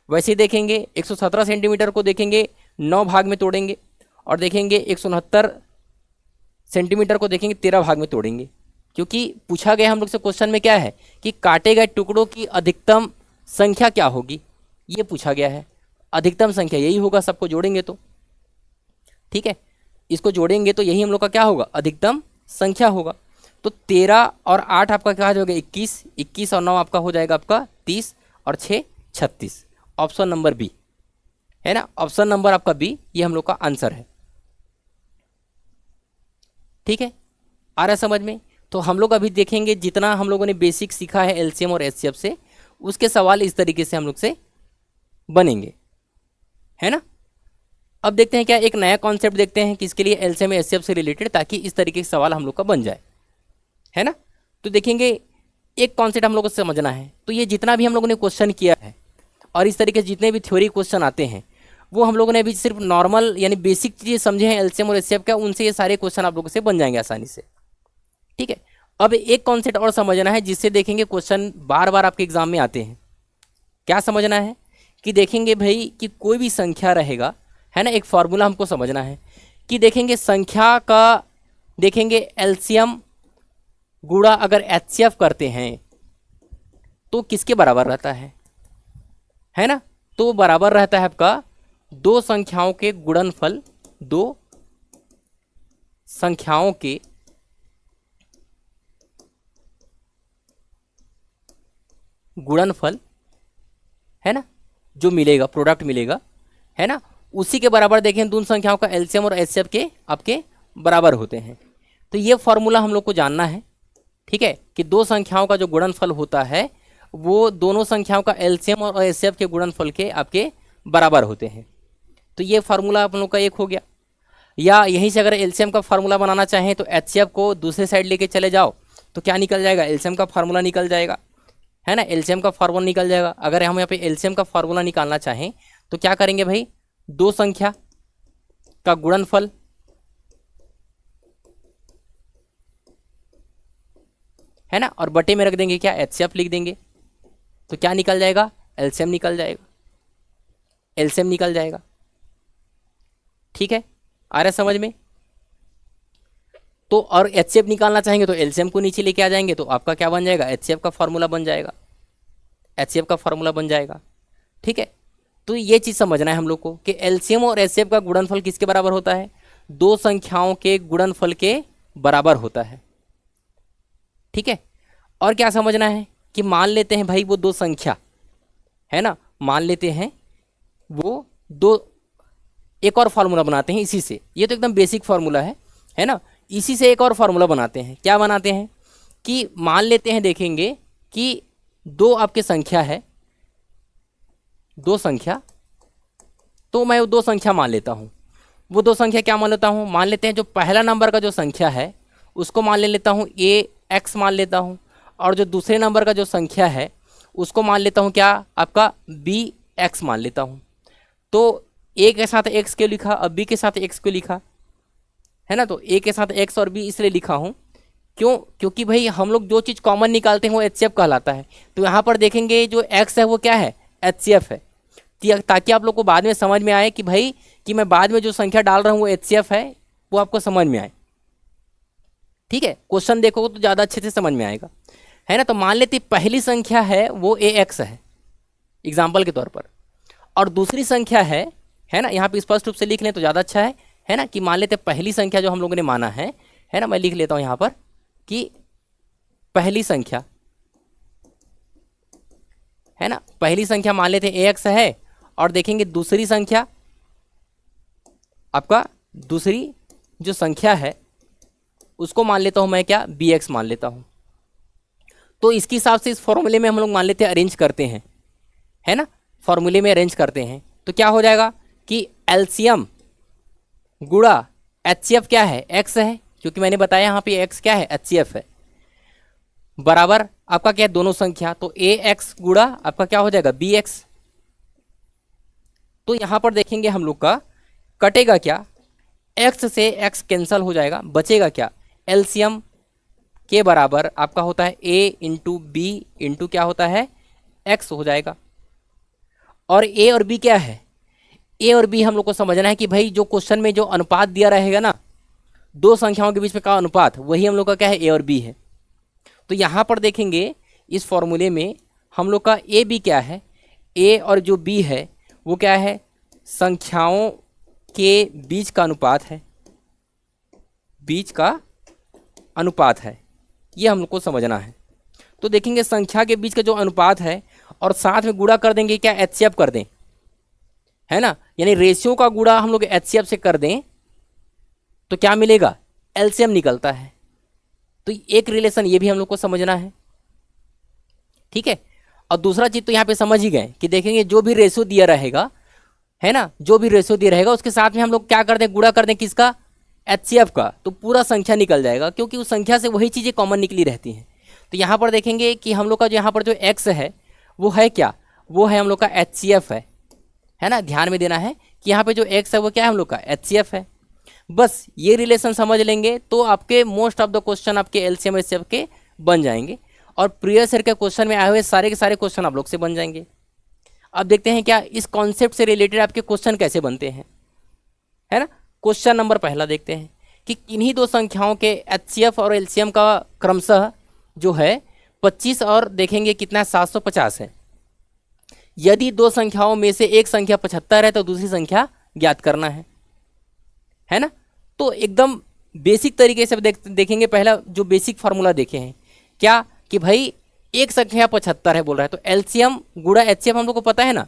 वैसे ही देखेंगे 117 सेंटीमीटर को देखेंगे 9 भाग में तोड़ेंगे और देखेंगे 169 सेंटीमीटर को देखेंगे 13 भाग में तोड़ेंगे, क्योंकि पूछा गया हम लोग से क्वेश्चन में क्या है कि काटे गए टुकड़ों की अधिकतम संख्या क्या होगी, ये पूछा गया है। अधिकतम संख्या यही होगा, सबको जोड़ेंगे तो, ठीक है, इसको जोड़ेंगे तो यही हम लोग का क्या होगा, अधिकतम संख्या होगा। तो 13 और 8 आपका क्या हो जाएगा 21, 21 और 9 आपका हो जाएगा आपका 30 और 6 36। ऑप्शन नंबर बी है ना, ऑप्शन नंबर आपका बी, ये हम लोग का आंसर है। ठीक है, आ रहा है समझ में। तो हम लोग अभी देखेंगे जितना हम लोगों ने बेसिक सीखा है एलसीएम और एचसीएफ से, उसके सवाल इस तरीके से हम लोग से बनेंगे, है ना। अब देखते हैं क्या एक नया कॉन्सेप्ट देखते हैं किसके लिए, एलसीएम एचसीएफ से रिलेटेड, ताकि इस तरीके के सवाल हम लोग का बन जाए, है ना। तो देखेंगे एक कॉन्सेप्ट हम लोग को समझना है। तो ये जितना भी हम लोगों ने क्वेश्चन किया है और इस तरीके से जितने भी थ्योरी क्वेश्चन आते हैं, वो हम लोगों ने अभी सिर्फ नॉर्मल यानी बेसिक चीज़ें समझे हैं एलसीएम और एचसीएफ का, उनसे ये सारे क्वेश्चन आप लोगों से बन जाएंगे आसानी से। ठीक है, अब एक कॉन्सेप्ट और समझना है जिससे देखेंगे क्वेश्चन बार बार आपके एग्जाम में आते हैं। क्या समझना है कि देखेंगे भाई कि कोई भी संख्या रहेगा, है ना, एक फॉर्मूला हमको समझना है कि देखेंगे संख्या का देखेंगे एलसीएम गुणा अगर एचसीएफ करते हैं तो किसके बराबर रहता है ना। तो बराबर रहता है आपका दो संख्याओं के गुणनफल, दो संख्याओं के गुणनफल, है ना, जो मिलेगा प्रोडक्ट मिलेगा, है ना, उसी के बराबर देखें दोनों संख्याओं का एलसीएम और एचसीएफ के आपके बराबर होते हैं। तो ये फॉर्मूला हम लोग को जानना है, ठीक है, कि दो संख्याओं का जो गुणनफल होता है वो दोनों संख्याओं का एलसीएम और एचसीएफ के गुणनफल के आपके बराबर होते हैं। तो ये फार्मूला आप लोग का एक हो गया। या यहीं से अगर एलसीएम का फार्मूला बनाना चाहें तो एचसीएफ को दूसरे साइड लेके चले जाओ तो क्या निकल जाएगा, एलसीएम का फार्मूला निकल जाएगा, है ना, एलसीएम का फार्मूला निकल जाएगा। अगर हम यहाँ पे एलसीएम का फार्मूला निकालना चाहें तो क्या करेंगे भाई, दो संख्या का गुणनफल, है ना, और बटे में रख देंगे क्या, एचसीएफ लिख देंगे, तो क्या निकल जाएगा, एलसीएम निकल जाएगा, एलसीएम निकल जाएगा। ठीक है, आ रहा है समझ में। तो और एचसीएफ निकालना चाहेंगे तो एलसीएम को नीचे लेके आ जाएंगे तो आपका क्या बन जाएगा, एचसीएफ का फार्मूला बन जाएगा, एचसीएफ का फार्मूला बन जाएगा। ठीक है, तो ये चीज़ समझना है हम लोग को कि एलसीएम और एचसीएफ का गुणनफल किसके बराबर होता है, दो संख्याओं के गुणनफल के बराबर होता है। ठीक है, और क्या समझना है कि मान लेते हैं भाई वो दो संख्या, है ना, मान लेते हैं वो दो, एक और फार्मूला बनाते हैं इसी से, ये तो एकदम बेसिक फार्मूला है ना, इसी से एक और फार्मूला बनाते हैं। क्या बनाते हैं कि मान लेते हैं देखेंगे कि दो आपके संख्या है, दो संख्या, तो मैं वो दो संख्या मान लेता हूँ। वो दो संख्या क्या मान लेता हूँ, मान लेते हैं जो पहला नंबर का जो संख्या है उसको मान लेता हूँ ए एक्स मान लेता हूँ, और जो दूसरे नंबर का जो संख्या है उसको मान लेता हूँ क्या, आपका बी एक्स मान लेता हूँ। तो ए के साथ एक्स क्यों लिखा, अब बी के साथ एक्स क्यों लिखा, है ना, तो ए के साथ एक्स और बी इसलिए लिखा हूँ क्यों, क्योंकि भाई हम लोग जो चीज़ कॉमन निकालते हैं वो एचसीएफ कहलाता है। तो यहाँ पर देखेंगे जो एक्स है वो क्या है, एचसीएफ है, ताकि आप लोग को बाद में समझ में आए कि भाई कि मैं बाद में जो संख्या डाल रहा हूँ वो एचसीएफ है, वो आपको समझ में आए। ठीक है, क्वेश्चन देखोगे तो ज़्यादा अच्छे से समझ में आएगा, है ना। तो मान लेते पहली संख्या है वो ए एक्स है एग्जाम्पल के तौर पर, और दूसरी संख्या है ना, यहाँ पे स्पष्ट रूप से लिख लें तो ज़्यादा अच्छा है ना, कि मान लेते पहली संख्या जो हम लोगों ने माना है ना, मैं लिख लेता हूँ यहाँ पर कि पहली संख्या, है ना, पहली संख्या मान लेते ए एक्स है, और देखेंगे दूसरी संख्या आपका, दूसरी जो संख्या है उसको मान लेता हूँ मैं क्या, बी एक्स मान लेता हूँ। तो इसके हिसाब से इस फॉर्मूले में हम लोग मान लेते हैं अरेंज करते हैं, है ना, फॉर्मूले में अरेंज करते हैं तो क्या हो जाएगा कि एलसीएम गुणा एचसीएफ क्या है, एक्स है, क्योंकि मैंने बताया यहाँ पे एक्स क्या है, एचसीएफ है, बराबर आपका क्या है, दोनों संख्या, तो ए एक्स गुणा आपका क्या हो जाएगा, बी एक्स। तो यहाँ पर देखेंगे हम लोग का कटेगा क्या, एक्स से एक्स कैंसल हो जाएगा, बचेगा क्या, एलसीएम के बराबर आपका होता है ए इंटू बी इंटू क्या होता है, एक्स हो जाएगा। और ए और बी क्या है, ए और बी हम लोग को समझना है कि भाई जो क्वेश्चन में जो अनुपात दिया रहेगा ना, दो संख्याओं के बीच में का अनुपात, वही हम लोग का क्या है, ए और बी है। तो यहाँ पर देखेंगे इस फॉर्मूले में हम लोग का ए बी क्या है, ए और जो बी है वो क्या है, संख्याओं के बीच का अनुपात है, बीच का अनुपात है, ये हम लोग को समझना है। तो देखेंगे संख्या के बीच का जो अनुपात है और साथ में गुणा कर देंगे, क्या एचसीएफ कर दें, है ना, यानी रेशियो का गुणा हम लोग एचसीएफ से कर दें तो क्या मिलेगा, एलसीएम निकलता है। तो एक रिलेशन ये भी हम लोग को समझना है, ठीक है। और दूसरा चीज तो यहाँ पे समझ ही गए कि देखेंगे जो भी रेशियो दिया रहेगा, है ना, जो भी रेशियो दिया रहेगा उसके साथ में हम लोग क्या कर दें, गुणा कर दें किसका, एचसीएफ का, तो पूरा संख्या निकल जाएगा, क्योंकि उस संख्या से वही चीज़ें कॉमन निकली रहती हैं। तो यहाँ पर देखेंगे कि हम लोग का जो यहाँ पर जो एक्स है वो है क्या, वो है हम लोग का एचसीएफ है ना। ध्यान में देना है कि यहाँ पे जो एक्स है वो क्या है, हम लोग का एचसीएफ है। बस ये रिलेशन समझ लेंगे तो आपके मोस्ट ऑफ द क्वेश्चन आपके एलसीएम एचसीएफ के बन जाएंगे, और प्रीवियस ईयर के क्वेश्चन में आए हुए सारे के सारे क्वेश्चन आप लोग से बन जाएंगे। अब देखते हैं क्या इस कॉन्सेप्ट से रिलेटेड आपके क्वेश्चन कैसे बनते हैं, है ना। क्वेश्चन नंबर पहला देखते हैं कि किन्हीं दो संख्याओं के एचसीएफ और एलसीएम का क्रमशः जो है 25 और देखेंगे कितना 750 है। यदि दो संख्याओं में से एक संख्या 75 है तो दूसरी संख्या ज्ञात करना है ना। तो एकदम बेसिक तरीके से देखेंगे, पहला जो बेसिक फार्मूला देखे हैं क्या, कि भाई एक संख्या 75 है बोल रहा है, तो एलसीएम गुणा एचसीएफ हम लोग को पता है ना,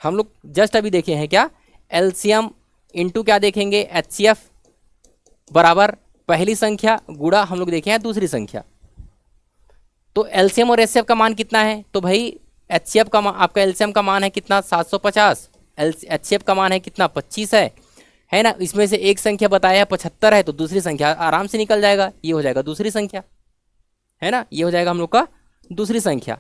हम लोग जस्ट अभी देखे हैं क्या, एलसीएम इंटू क्या देखेंगे, एचसीएफ बराबर पहली संख्या गुणा हम लोग देखे हैं दूसरी संख्या। तो एलसीएम और एचसीएफ का मान कितना है, तो भाई एचसीएफ का आपका एलसीएम का मान है कितना 750, एचसीएफ का मान है कितना 25 है ना। इसमें से एक संख्या बताया है 75 है, तो दूसरी संख्या आराम से निकल जाएगा, ये हो जाएगा दूसरी संख्या, है ना, ये हो जाएगा हम लोग का दूसरी संख्या।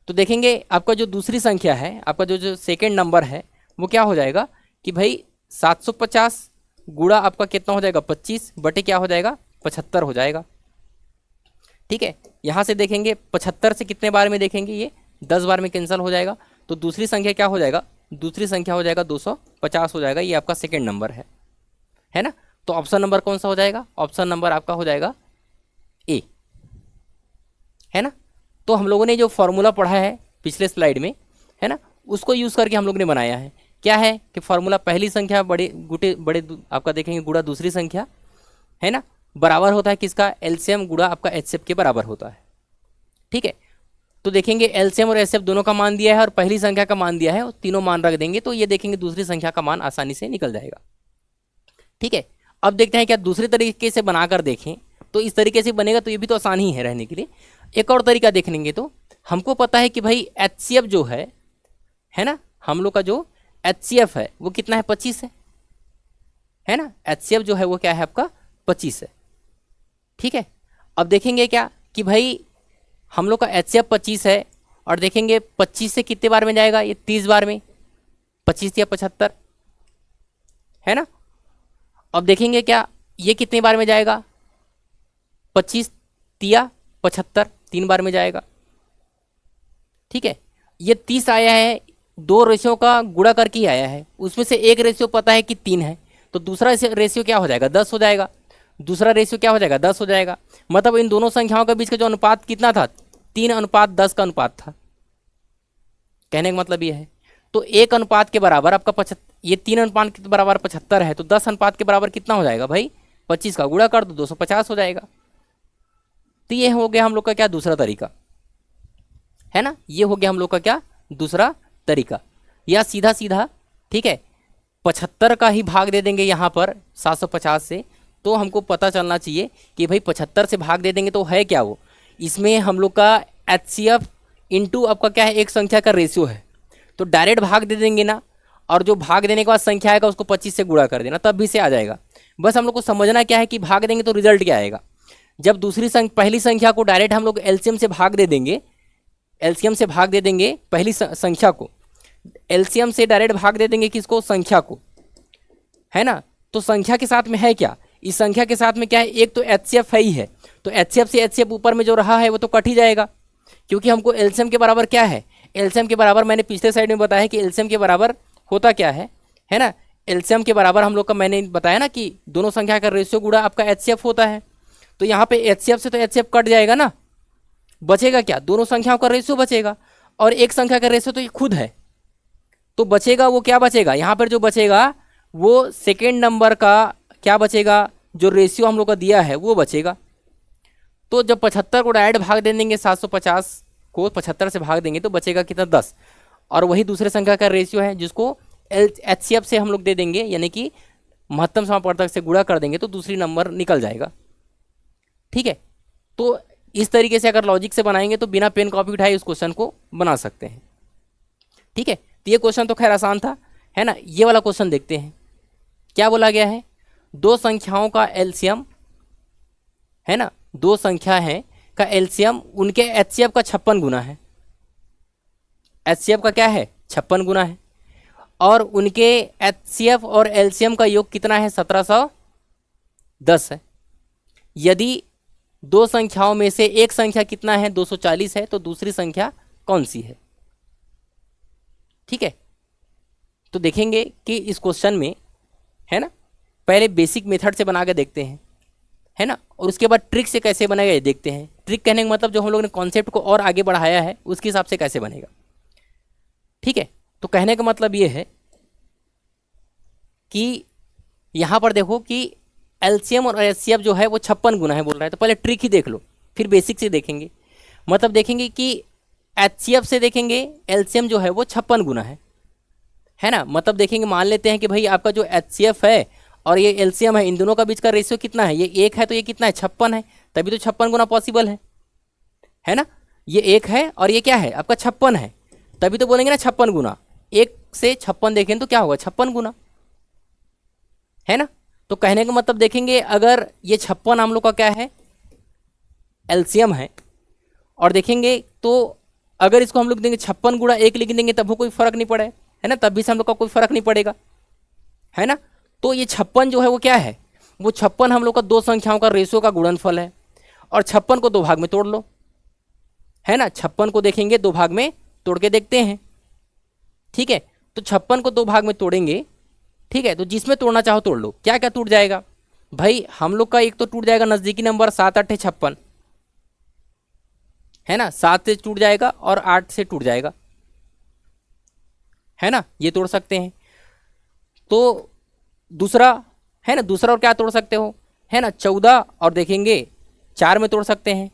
तो देखेंगे आपका जो दूसरी संख्या है, आपका जो सेकेंड नंबर है वो क्या हो जाएगा कि भाई 750 गुणा आपका कितना हो जाएगा 25 बटे क्या हो जाएगा 75 हो जाएगा, ठीक है। यहाँ से देखेंगे 75 से कितने बार में देखेंगे, ये 10 बार में कैंसिल हो जाएगा, तो दूसरी संख्या क्या हो जाएगा, दूसरी संख्या हो जाएगा 250 हो जाएगा, ये आपका सेकेंड नंबर है ना। तो ऑप्शन नंबर कौन सा हो जाएगा, ऑप्शन नंबर आपका हो जाएगा ए, है ना। तो हम लोगों ने जो फॉर्मूला पढ़ा है पिछले स्लाइड में, है ना, उसको यूज़ करके हम लोग ने बनाया है। क्या है कि फॉर्मूला पहली संख्या बड़े आपका देखेंगे गुणा दूसरी संख्या, है ना, बराबर होता है किसका, एलसीएम गुणा आपका एचसीएफ के बराबर होता है, ठीक है। तो देखेंगे एलसीएम और एचसीएफ दोनों का मान दिया है और पहली संख्या का मान दिया है, और तीनों मान रख देंगे तो ये देखेंगे दूसरी संख्या का मान आसानी से निकल जाएगा, ठीक है। अब देखते हैं क्या दूसरे तरीके से बनाकर देखें, तो इस तरीके से बनेगा तो ये भी तो आसान ही है रहने के लिए। एक और तरीका देख लेंगे, तो हमको पता है कि भाई एचसीएफ जो है ना, हम लोग का जो एचसीएफ है वो कितना है 25 है ना, एचसीएफ जो है वो क्या है आपका 25 है, ठीक है। अब देखेंगे क्या कि भाई हम लोग का एचसीएफ 25 है, और देखेंगे 25 से कितने बार में जाएगा, ये 30 बार में, 25 या 75, है ना। अब देखेंगे क्या ये कितने बार में जाएगा, 25 या 75, 3 बार में जाएगा, ठीक है। ये 30 आया है, दो रेशियो का गुणा करके ही आया है, उसमें से एक रेशियो पता है कि 3 है, तो दूसरा रेशियो क्या हो जाएगा 10 हो जाएगा, दूसरा रेशियो क्या हो जाएगा 10 हो जाएगा। मतलब इन दोनों संख्याओं के बीच का जो अनुपात कितना था, 3:10 का अनुपात था, कहने का मतलब ये है। तो 1 अनुपात के बराबर आपका ये 3 अनुपात के बराबर 75 है, तो 10 अनुपात के बराबर कितना हो जाएगा भाई 25 का गुणा कर दो 250 हो जाएगा। तो ये हो गया हम लोग का क्या दूसरा तरीका, है ना, ये हो गया हम लोग का क्या दूसरा तरीका। या सीधा सीधा, ठीक है, 75 का ही भाग दे देंगे यहाँ पर 750 से, तो हमको पता चलना चाहिए कि भाई 75 से भाग दे देंगे तो है क्या वो, इसमें हम लोग का एचसीएफ इंटू आपका क्या है एक संख्या का रेशियो है, तो डायरेक्ट भाग दे देंगे ना, और जो भाग देने के बाद संख्या आएगा उसको 25 से गुणा कर देना, तब भी से आ जाएगा। बस हम लोग को समझना क्या है कि भाग देंगे तो रिजल्ट क्या आएगा। जब पहली संख्या को डायरेक्ट हम लोग एलसीएम से भाग दे देंगे, एलसीएम से भाग दे देंगे पहली संख्या को, एलसीएम से डायरेक्ट भाग दे देंगे किसको, संख्या को, है ना। तो संख्या के साथ में है क्या, इस संख्या के साथ में क्या है, एक तो एचसीएफ है ही है, तो एचसीएफ से एचसीएफ ऊपर में जो रहा है वो तो कट ही जाएगा, क्योंकि हमको एलसीएम के बराबर क्या है, एलसीएम के बराबर मैंने पिछले साइड में बताया कि एलसीएम के बराबर होता क्या है ना, एलसीएम के बराबर हम लोग का, मैंने बताया ना कि दोनों संख्या का रेशियो गुणा आपका एचसीएफ होता है। तो यहाँ पे एचसीएफ से तो एचसीएफ कट जाएगा ना, बचेगा क्या, दोनों संख्याओं का रेशियो बचेगा, और एक संख्या का रेशियो तो ये खुद है। तो बचेगा वो क्या बचेगा, यहाँ पर जो बचेगा वो सेकेंड नंबर का क्या बचेगा, जो रेशियो हम लोग का दिया है वो बचेगा। तो जब 75 को डायरेक्ट भाग दे देंगे, 750 को 75 से भाग देंगे तो बचेगा कितना, 10। और वही दूसरे संख्या का रेशियो है जिसको एचसीएफ से हम लोग दे देंगे, यानी कि महत्तम समापवर्तक से गुणा कर देंगे तो दूसरी नंबर निकल जाएगा। ठीक है, तो इस तरीके से अगर लॉजिक से बनाएंगे तो बिना पेन कॉपी उठाए इस क्वेश्चन को बना सकते हैं। ठीक है, तो ये क्वेश्चन तो खैर आसान था, है ना। ये वाला क्वेश्चन देखते हैं, क्या बोला गया है, दो संख्याओं का एलसीएम, है ना, दो संख्या है का एलसीएम उनके एचसीएफ का 56 गुना है। एचसीएफ का क्या है, 56 गुना है, और उनके एचसीएफ और एलसीएम का योग कितना है, 1710 है। यदि दो संख्याओं में से एक संख्या कितना है, 240 है, तो दूसरी संख्या कौन सी है। ठीक है, तो देखेंगे कि इस क्वेश्चन में, है ना, पहले बेसिक मेथड से बना के देखते हैं, है ना, और उसके बाद ट्रिक से कैसे बनेगा ये देखते हैं। ट्रिक कहने का मतलब जो हम लोग ने कॉन्सेप्ट को और आगे बढ़ाया है उसके हिसाब से कैसे बनेगा। ठीक है, तो कहने का मतलब ये है कि यहाँ पर देखो कि एलसीएम और एचसीएफ जो है वो 56 गुना है बोल रहा है। तो पहले ट्रिक ही देख लो, फिर बेसिक से देखेंगे। मतलब देखेंगे कि एचसीएफ से देखेंगे एलसीएम जो है वो 56 गुना है ना। मतलब देखेंगे, मान लेते हैं कि भाई आपका जो एचसीएफ है और ये एलसीएम है, इन दोनों का बीच का रेशियो कितना है, ये 1 है तो ये कितना है, 56 है, तभी तो 56 गुना पॉसिबल है ना। ये 1 है और ये क्या है आपका 56 है, तभी तो बोलेंगे ना 56 गुना। 1 से 56 देखें तो क्या होगा, 56 गुना, है ना। तो कहने का मतलब देखेंगे, अगर ये 56 हम लोग का क्या है, एलसीएम है, और देखेंगे तो अगर इसको हम लोग देंगे 56 गुणा 1 लिख देंगे तब वो कोई फर्क नहीं पड़े, है ना, तब भी से हम लोग का कोई फर्क नहीं पड़ेगा, है ना। तो ये 56 जो है वो क्या है, वो 56 हम लोग का दो संख्याओं का रेशियो का गुणनफल है। और 56 को दो भाग में तोड़ लो, है ना। 56 को देखेंगे दो भाग में तोड़ के देखते हैं। ठीक है, तो 56 को दो भाग में तोड़ेंगे, ठीक है, तो जिसमें तोड़ना चाहो तोड़ लो। क्या क्या टूट जाएगा भाई, हम लोग का एक तो टूट जाएगा नजदीकी नंबर 7 8 56, है ना, 7 से टूट जाएगा और 8 से टूट जाएगा, है ना, ये तोड़ सकते हैं। तो दूसरा, है ना, दूसरा और क्या तोड़ सकते हो, है ना, 14 और देखेंगे 4 में तोड़ सकते हैं।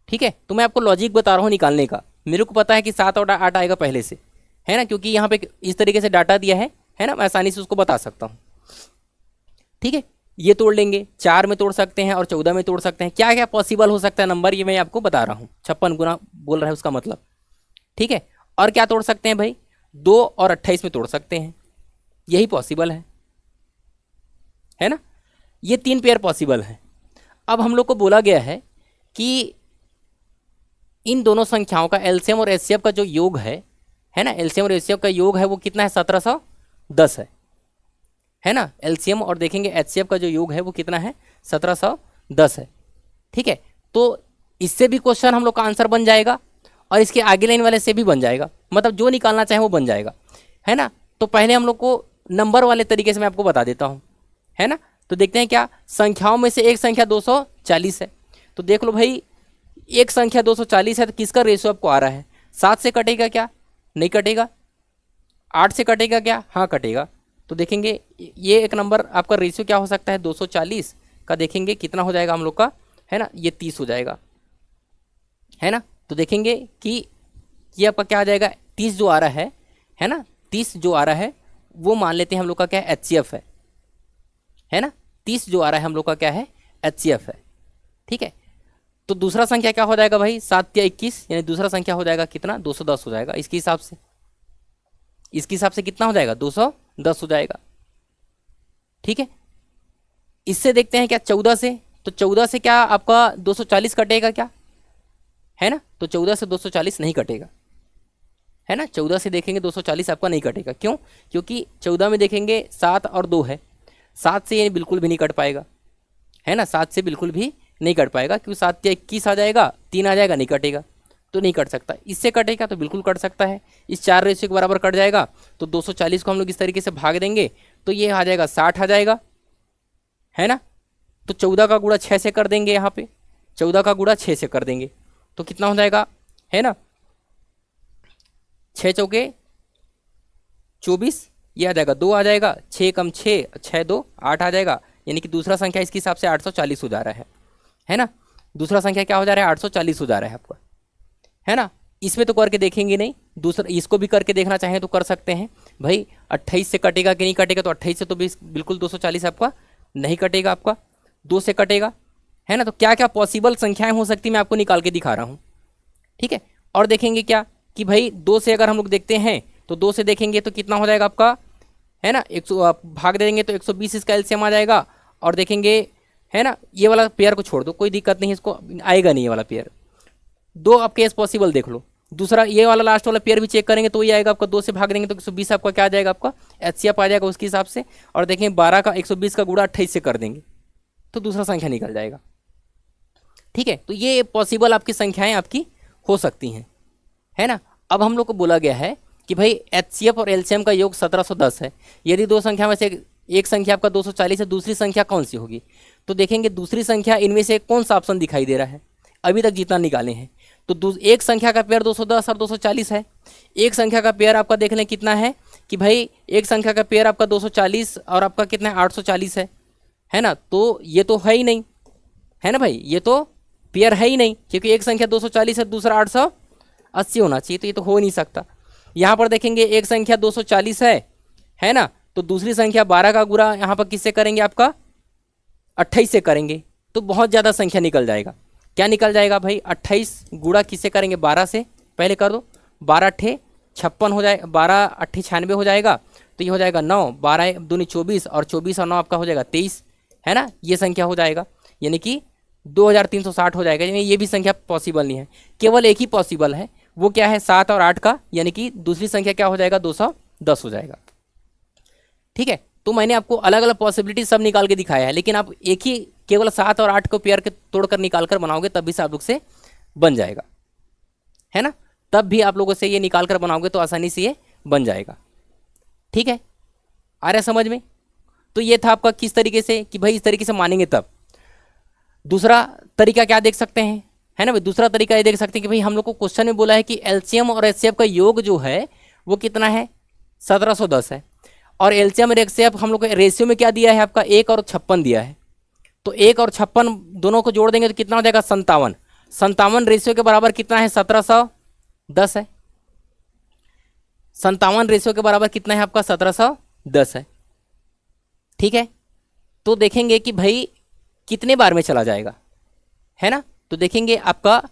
ठीक है, तो मैं आपको लॉजिक बता रहा हूँ निकालने का। मेरे को पता है कि 7 और 8 आएगा पहले से, है ना, क्योंकि यहाँ पे इस तरीके से डाटा दिया है ना, मैं आसानी से उसको बता सकता हूँ। ठीक है, ये तोड़ लेंगे, 4 में तोड़ सकते हैं और 14 में तोड़ सकते हैं। क्या क्या पॉसिबल हो सकता है नंबर, ये मैं आपको बता रहा हूँ। 56 गुना बोल रहा है उसका मतलब। ठीक है, और क्या तोड़ सकते हैं भाई, 2 और 28 में तोड़ सकते हैं, यही पॉसिबल है ना। ये 3 पेयर पॉसिबल है। अब हम लोग को बोला गया है कि इन दोनों संख्याओं का एलसीएम और एचसीएफ का जो योग है ना, एलसीएम और एचसीएफ का योग है वो कितना है, 1710 है ना। एलसीएम और देखेंगे एचसीएफ का जो योग है वो कितना है, 1710 है। ठीक है, तो इससे भी क्वेश्चन हम लोग का आंसर बन जाएगा और इसके आगे लाइन वाले से भी बन जाएगा, मतलब जो निकालना चाहे वो बन जाएगा, है ना। तो पहले हम लोग को नंबर वाले तरीके से मैं आपको बता देता हूँ, है ना। तो देखते हैं, क्या संख्याओं में से एक संख्या 240 है, तो देख लो भाई, एक संख्या 240 है तो किसका रेशियो आपको आ रहा है, 7 से कटेगा क्या, नहीं कटेगा। 8 से कटेगा क्या, हाँ कटेगा। तो देखेंगे ये एक नंबर आपका रेशियो क्या हो सकता है, 240 का देखेंगे कितना हो जाएगा हम लोग का, है ना, ये 30 हो जाएगा, है ना। तो देखेंगे कि ये आपका क्या आ जाएगा, 30 जो आ रहा है ना, 30 जो आ रहा है वो मान लेते हैं हम लोग का क्या है, एचसीएफ है ना। 30 जो आ रहा है हम लोग का क्या है, एचसीएफ है। ठीक है, तो दूसरा संख्या क्या हो जाएगा भाई, 7 या 21, यानी दूसरा संख्या हो जाएगा कितना, 210 हो जाएगा। इसके हिसाब से कितना हो जाएगा, 210 हो जाएगा। ठीक है, इससे देखते हैं क्या 14 से, तो 14 से क्या आपका 240 कटेगा क्या, है ना। तो 14 से 240 नहीं कटेगा, है ना। 14 से देखेंगे 240 आपका नहीं कटेगा, क्यों, क्योंकि 14 में देखेंगे 7 और 2 है, 7 से ये बिल्कुल भी नहीं कट पाएगा, है ना, 7 से बिल्कुल भी नहीं कट पाएगा, क्योंकि 7 या 21 आ जाएगा, 3 आ जाएगा, नहीं कटेगा। तो नहीं कट सकता। इससे कटेगा तो बिल्कुल कट सकता है। इस 4 रेशियो के बराबर कट जाएगा तो 240 को हम लोग इस तरीके से भाग देंगे तो ये आ जाएगा 60 आ जाएगा, है ना। तो 14 का गुणा 6 से कर देंगे, यहाँ पे 14 का गुणा 6 से कर देंगे तो कितना हो जाएगा, है ना, 6 चौके 24, ये आ जाएगा 2 आ जाएगा, 6 कम 6 6 2 8 आ जाएगा, यानी कि दूसरा संख्या इसके हिसाब से 840 हो जा रहा है ना। दूसरा संख्या क्या हो जा रहा है, 840 हो जा रहा है आपका, है ना। इसमें तो करके देखेंगे नहीं, दूसरा इसको भी करके देखना चाहें तो कर सकते हैं भाई। 28 से कटेगा कि नहीं कटेगा, तो 28 से तो बिल्कुल 240 आपका नहीं कटेगा, आपका 2 से कटेगा, है ना। तो क्या क्या पॉसिबल संख्याएं हो सकती मैं आपको निकाल के दिखा रहा हूँ, ठीक है। और देखेंगे क्या कि भाई 2 से अगर हम लोग देखते हैं तो 2 से देखेंगे तो कितना हो जाएगा आपका, है ना, 100 भाग देंगे तो 120 इसका एलसीएम आ जाएगा। और देखेंगे, है ना, ये वाला पेयर को छोड़ दो, कोई दिक्कत नहीं है, इसको आएगा नहीं ये वाला पेयर। 2 आप केस पॉसिबल देख लो, दूसरा ये वाला लास्ट वाला पेयर भी चेक करेंगे तो ये आएगा आपका, 2 से भाग देंगे तो 120 आपका क्या आ जाएगा, आपका एचसीएफ आ जाएगा उसके हिसाब से। और देखें 12 का 120 का गुणा 28 से कर देंगे तो दूसरा संख्या निकल जाएगा, ठीक है। तो ये पॉसिबल आपकी संख्याएं आपकी हो सकती हैं, है ना। अब हम लोग को बोला गया है कि भाई एचसीएफ और एलसीएम का योग 1710 है। यदि 2 संख्या में से एक संख्या आपका 240 है, दूसरी संख्या कौन सी होगी, तो देखेंगे दूसरी संख्या इनमें से कौन सा ऑप्शन दिखाई दे रहा है, अभी तक जितना निकाले हैं। तो एक संख्या का पेयर 210 और 240 है। एक संख्या का पेयर आपका देख लें कितना है कि भाई एक संख्या का पेयर आपका 240 और आपका कितना है 840 है ना। तो ये तो है ही नहीं, है ना भाई, ये तो पेयर है ही नहीं, क्योंकि एक संख्या 240 है, दूसरा 880 होना चाहिए, तो ये तो हो नहीं सकता। यहाँ पर देखेंगे एक संख्या 240 है ना, तो दूसरी संख्या 12 का गुणा यहाँ पर किससे करेंगे, आपका 28 से करेंगे तो बहुत ज़्यादा संख्या निकल जाएगा। क्या निकल जाएगा भाई, 28 गुणा किससे करेंगे, 12 से, पहले कर दो, 12 अट्ठे 56 हो जाए, 12 अट्ठे 96 हो जाएगा, तो ये हो जाएगा 9, 12 दूनी 24 और 24 और 9 आपका हो जाएगा 23, है ना। ये संख्या हो जाएगा, यानी कि 2360 हो जाएगा। यानी ये भी संख्या पॉसिबल नहीं है, केवल एक ही पॉसिबल है, वो क्या है 7 और 8 का, यानी कि दूसरी संख्या क्या हो जाएगा 210 हो जाएगा, ठीक है। तो मैंने आपको अलग अलग पॉसिबिलिटी सब निकाल के दिखाया है, लेकिन आप एक ही केवल 7 और 8 को पेयर के तोड़कर निकाल कर बनाओगे तब भी से आप लोग से बन जाएगा, है ना। तब भी आप लोगों से ये निकाल कर बनाओगे तो आसानी से ये बन जाएगा, ठीक है। आ रहा है समझ में। तो ये था आपका किस तरीके से कि भाई इस तरीके से मानेंगे तब। दूसरा तरीका क्या देख सकते हैं, है ना भाई, दूसरा तरीका ये देख सकते हैं कि भाई हम लोग को क्वेश्चन में बोला है कि एलसीएम और एचसीएफ का योग जो है वो कितना है, 1710 है। और एलसीएम और एचसीएफ हम लोग को रेशियो में क्या दिया है, आपका 1 और 56 दिया है। तो 1 और 56 दोनों को जोड़ देंगे तो कितना हो जाएगा 57। 57 रेशियो के बराबर कितना है, 1710 है। 57 रेशियो के बराबर कितना है आपका, 1710 है, ठीक है। तो देखेंगे कि भाई कितने बार में चला जाएगा, है ना। तो देखेंगे आपका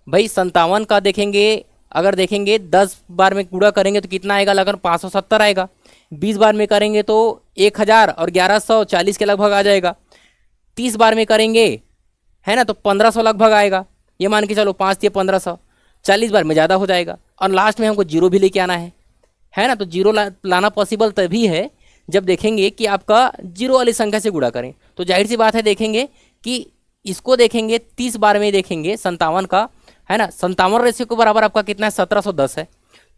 भाई 57 का देखेंगे, अगर देखेंगे 10 बार में गुणा करेंगे तो कितना आएगा, लगभग 570 आएगा। 20 बार में करेंगे तो 1000 और 1140 के लगभग आ जाएगा। 30 बार में करेंगे, है ना, तो 1500 लगभग आएगा, ये मान के चलो 5 या 1500। 40 बार में ज़्यादा हो जाएगा, और लास्ट में हमको जीरो भी लेके आना है ना। तो जीरो लाना पॉसिबल तभी है जब देखेंगे कि आपका जीरो वाली संख्या से गुणा करें। तो जाहिर सी बात है देखेंगे कि इसको देखेंगे 30 बार में देखेंगे 57 का, है ना। 57 रेशियो के बराबर आपका कितना है, 1710 है।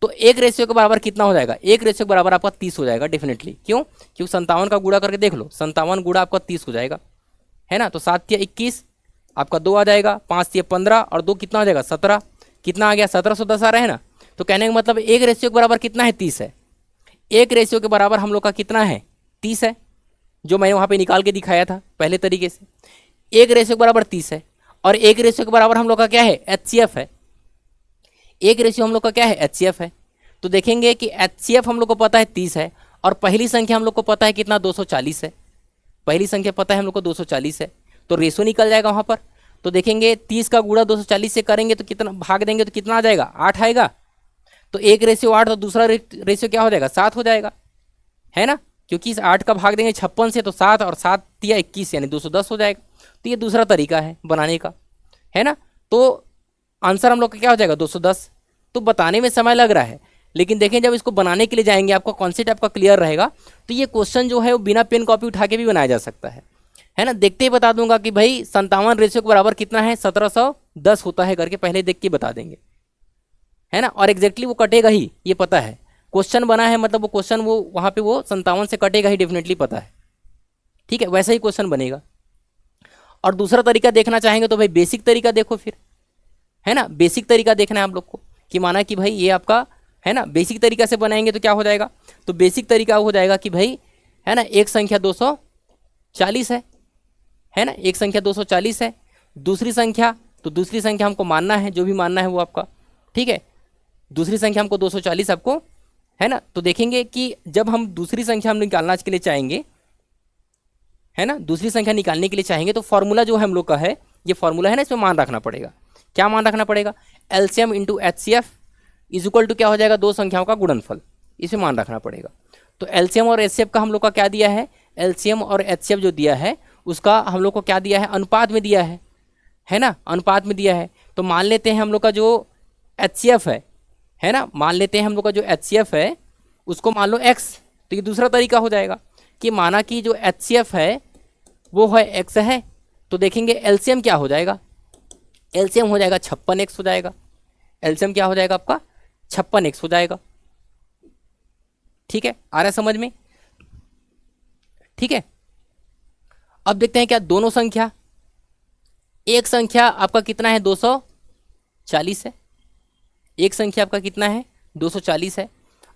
तो एक रेशियो के बराबर कितना हो जाएगा, एक रेशियो के बराबर आपका 30 हो जाएगा डेफिनेटली। क्यों, क्योंकि 57 का गुणा करके देख लो, 57 गुणा आपका 30 हो जाएगा, है ना। तो 7 या 21 आपका 2 आ जाएगा, 5 या 15 और 2 कितना हो जाएगा 17, कितना आ गया 1710 आ रहा है ना। तो कहने का मतलब एक रेशियो के बराबर कितना है, 30 है। एक रेशियो के बराबर हम लोग का कितना है, 30 है, जो मैंने वहाँ पे निकाल के दिखाया था पहले तरीके से। एक रेशियो के बराबर 30 है, और एक रेशियो के बराबर हम लोग का क्या है, एचसीएफ है। एक रेशियो हम लोग का क्या है, एचसीएफ है। तो देखेंगे कि एचसीएफ हम लोग को पता है 30 है, और पहली संख्या हम लोग को पता है कितना, 240 है। पहली संख्या पता है हम लोग को 240 है, तो रेशियो निकल जाएगा वहाँ पर। तो देखेंगे 30 का गुणा 240 से करेंगे तो कितना, भाग देंगे तो कितना आ जाएगा, 8 आएगा। तो एक रेशियो 8 तो दूसरा रेशियो क्या हो जाएगा, 7 हो जाएगा, है ना। क्योंकि इस 8 का भाग देंगे 56 से, तो 7 और 7 या 21 यानी 210 हो जाएगा। तो ये दूसरा तरीका है बनाने का, है ना। तो आंसर हम लोग का क्या हो जाएगा, 210। तो बताने में समय लग रहा है, लेकिन देखें जब इसको बनाने के लिए जाएंगे आपका कॉन्सेप्ट आपका क्लियर रहेगा, तो ये क्वेश्चन जो है वो बिना पेन कॉपी उठा के भी बनाया जा सकता है ना। देखते ही बता दूंगा कि भाई 57 रेशियो के बराबर कितना है, 1710 होता है करके पहले देख के बता देंगे, है ना, और एग्जैक्टली वो कटेगा ही, ये पता है। क्वेश्चन बना है मतलब वो क्वेश्चन वो वहाँ पे वो 57 से कटेगा ही, डेफिनेटली पता है। ठीक है, वैसा ही क्वेश्चन बनेगा। और दूसरा तरीका देखना चाहेंगे तो भाई बेसिक तरीका देखो फिर, है ना, बेसिक तरीका देखना है आप लोग को कि माना कि भाई ये आपका है ना, बेसिक तरीका से बनाएंगे तो क्या हो जाएगा, तो बेसिक तरीका हो जाएगा कि भाई है ना, एक संख्या 240 है ना, एक संख्या 240 है। दूसरी संख्या, तो दूसरी संख्या हमको मानना है, जो भी मानना है वो आपका, ठीक है। दूसरी संख्या हमको 240 आपको, है ना। तो देखेंगे कि जब हम दूसरी संख्या हम निकालना के लिए चाहेंगे, है ना, दूसरी संख्या निकालने के लिए चाहेंगे तो फॉर्मूला जो है हम लोग का है, ये फॉर्मूला है ना, इसमें मान रखना पड़ेगा। क्या मान रखना पड़ेगा, LCM into HCF is equal to क्या हो जाएगा, दो संख्याओं का गुणनफल, इसे मान रखना पड़ेगा। तो एलसीएम और एचसीएफ का हम लोग का क्या दिया है, एलसीएम और एचसीएफ जो दिया है उसका हम लोग को क्या दिया है, अनुपात में दिया है ना, अनुपात में दिया है। तो मान लेते हैं हम लोग का जो एचसीएफ है ना, मान लेते हैं हम लोग का जो एचसीएफ है उसको मान लो x। तो ये दूसरा तरीका हो जाएगा कि माना कि जो एचसीएफ है वो है x है, तो देखेंगे एलसीएम क्या हो जाएगा, एलसीएम हो जाएगा 56x हो जाएगा, एलसीएम क्या हो जाएगा आपका 56x हो जाएगा। ठीक है, आ रहा है समझ में, ठीक है। अब देखते हैं क्या दोनों संख्या, एक संख्या आपका कितना है 240 है, एक संख्या आपका कितना है 240 है,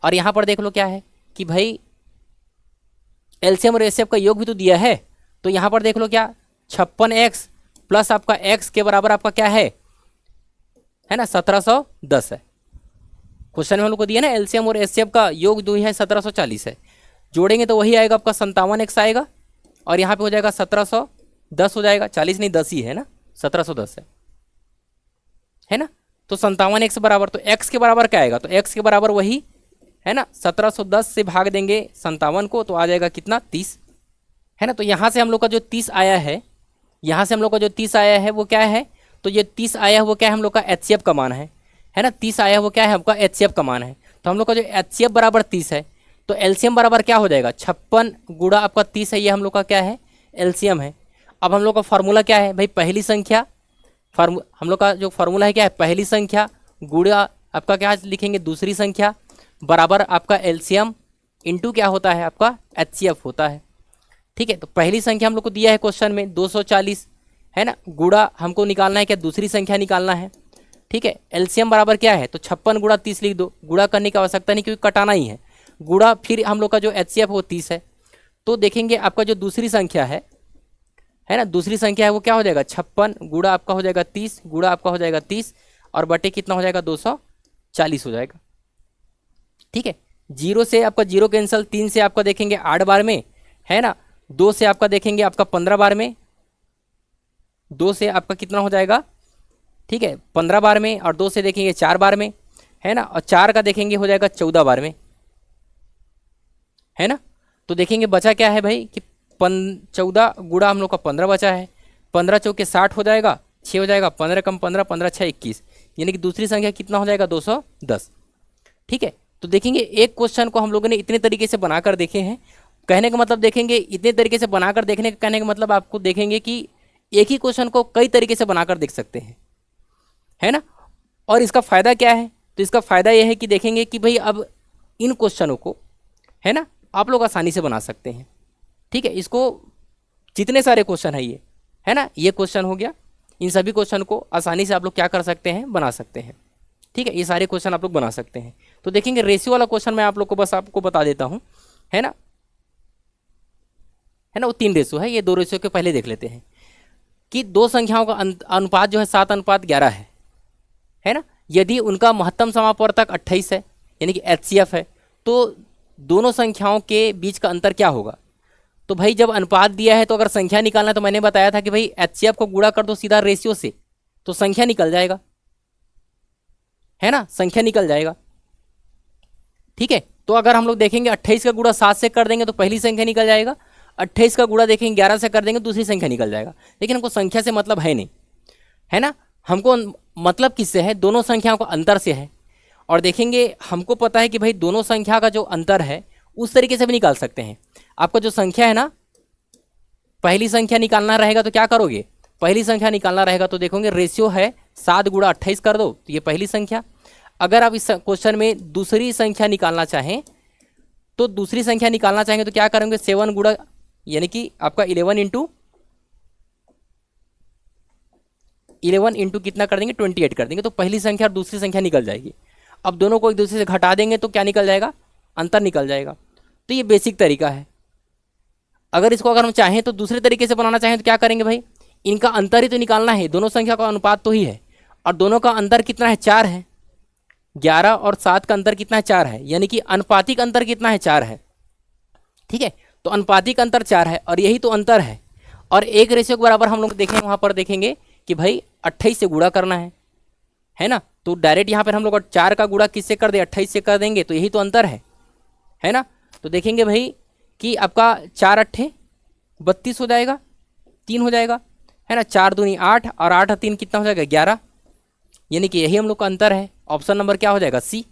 और यहां पर देख लो क्या है कि भाई एलसीएम और एचसीएफ का योग भी तो दिया है। तो यहां पर देख लो क्या 56x प्लस आपका x के बराबर आपका क्या है ना 1710 है। क्वेश्चन में हम लोग को दिया ना एलसीएम और एचसीएफ का योग जो है 1740 है, जोड़ेंगे तो वही आएगा आपका 57x आएगा, और यहाँ पे हो जाएगा 1710 हो जाएगा, 40 नहीं 10 ही है ना, 1710 है ना। तो 57x बराबर, तो x के बराबर क्या आएगा, तो x के बराबर वही है ना 1710 से भाग देंगे 57 को, तो आ जाएगा कितना 30 है ना। तो यहाँ से हम लोग का जो 30 आया है, यहाँ से हम लोग का जो 30 आया है वो क्या है, तो ये 30 आया है वो क्या है हम लोग का एचसीएफ का मान है ना, 30 आया है वो क्या है आपका एचसीएफ का मान है। तो हम लोग का जो एचसीएफ बराबर 30 है, तो एलसीएम बराबर क्या हो जाएगा 56 गुणा आपका 30 है, ये हम लोग का क्या है एलसीएम है। अब हम लोग का फार्मूला क्या है भाई, पहली संख्या, हम लोग का जो फार्मूला है क्या है, पहली संख्या गुणा आपका क्या लिखेंगे दूसरी संख्या बराबर आपका एलसीएम इंटू क्या होता है आपका एचसीएफ होता है। ठीक है, तो पहली संख्या हम लोग को दिया है क्वेश्चन में 240 है ना, गुणा हमको निकालना है क्या दूसरी संख्या निकालना है। ठीक है, एलसीएम बराबर क्या है, तो 56 गुणा 30 लिख दो, गुणा करने की आवश्यकता नहीं क्योंकि कटाना ही है, गुणा फिर हम लोग का जो एचसीएफ वो 30 है। तो देखेंगे आपका जो दूसरी संख्या है ना, दूसरी संख्या है वो क्या हो जाएगा 56 गुणा आपका हो जाएगा 30 गुणा आपका हो जाएगा 30 और बटे कितना हो जाएगा 240 हो जाएगा। ठीक है, 0 से आपका 0 कैंसिल, 3 से आपका देखेंगे 8 बार में है ना, 2 से आपका देखेंगे आपका 15 बार में, 2 से आपका कितना हो जाएगा, ठीक है 15 बार में, और 2 से देखेंगे 4 बार में है ना, और 4 का देखेंगे हो जाएगा 14 बार में है ना। तो देखेंगे बचा क्या है भाई कि 14 गुणा हम लोग का 15 बचा है, 15 चौके 60 हो जाएगा, 6 हो जाएगा 15 कम 15, 15 6 21, यानी कि दूसरी संख्या कितना हो जाएगा 210। ठीक है, तो देखेंगे एक क्वेश्चन को हम लोगों ने इतने तरीके से बनाकर देखे हैं, कहने का मतलब देखेंगे इतने तरीके से बनाकर देखने का, कहने का मतलब आपको देखेंगे कि एक ही क्वेश्चन को कई तरीके से बनाकर देख सकते हैं है ना। और इसका फ़ायदा क्या है, तो इसका फ़ायदा यह है कि देखेंगे कि भाई अब इन क्वेश्चनों को है ना आप लोग आसानी से बना सकते हैं। ठीक है, इसको जितने सारे क्वेश्चन है ये है ना, ये क्वेश्चन हो गया, इन सभी क्वेश्चन को आसानी से आप लोग क्या कर सकते हैं बना सकते हैं। ठीक है, ये सारे क्वेश्चन आप लोग बना सकते हैं। तो देखेंगे रेशियो वाला क्वेश्चन मैं आप लोग को बस आपको बता देता हूँ है ना, वो 3 रेशियो है, ये 2 रेशियो के पहले देख लेते हैं कि दो संख्याओं का अनुपात जो है 7:11 है ना। यदि उनका महत्तम समापवर्तक 28 है यानी कि एचसीएफ है, तो दोनों संख्याओं के बीच का अंतर क्या होगा। तो भाई जब अनुपात दिया है तो अगर संख्या निकालना, तो मैंने बताया था कि भाई एचसीएफ को गुणा कर दो सीधा रेशियो से, तो संख्या निकल जाएगा है ना, संख्या निकल जाएगा। ठीक है, तो अगर हम लोग देखेंगे 28 का गुणा 7 से कर देंगे तो पहली संख्या निकल जाएगा, 28 का गुणा देखेंगे 11 से कर देंगे दूसरी संख्या निकल जाएगा। लेकिन हमको संख्या से मतलब है नहीं है ना, हमको मतलब किससे है, दोनों संख्याओं का अंतर से है। और देखेंगे हमको पता है कि भाई दोनों संख्या का जो अंतर है उस तरीके से भी निकाल सकते हैं। आपका जो संख्या है ना, पहली संख्या निकालना रहेगा तो क्या करोगे, पहली संख्या निकालना रहेगा तो देखोगे रेशियो है 7 गुणा 28 कर दो, तो ये पहली संख्या। अगर आप इस क्वेश्चन में दूसरी संख्या निकालना चाहें तो दूसरी संख्या निकालना चाहेंगे तो क्या करेंगे, 7 गुणा यानी कि आपका 11 इंटू कितना कर देंगे, 28 कर देंगे, तो पहली संख्या और दूसरी संख्या निकल जाएगी। अब दोनों को एक दूसरे से घटा देंगे तो क्या निकल जाएगा, अंतर निकल जाएगा। तो ये बेसिक तरीका है। अगर इसको अगर हम चाहें तो दूसरे तरीके से बनाना चाहें तो क्या करेंगे भाई, इनका अंतर ही तो निकालना है, दोनों संख्या का अनुपात तो ही है, और दोनों का अंतर कितना है, 4 है। 11 और 7 का अंतर कितना है, 4 है, यानी कि अनुपातिक अंतर कितना है, 4 है। ठीक है, तो अनुपातिक अंतर 4 है और यही तो अंतर है। और 1 रेशियो के बराबर हम लोग देखें, वहाँ पर देखेंगे कि भाई 28 से गुणा करना है ना। तो डायरेक्ट यहाँ पर हम लोग 4 का गुणा किससे कर दे, 28 से कर देंगे, तो यही तो अंतर है ना। तो देखेंगे भाई कि आपका 4 अट्ठे 32 हो जाएगा, 3 हो जाएगा, है ना। 4 दूनी 8 और 8 और 3 कितना हो जाएगा, 11, यानी कि यही हम लोग का अंतर है। ऑप्शन नंबर क्या हो जाएगा, सी।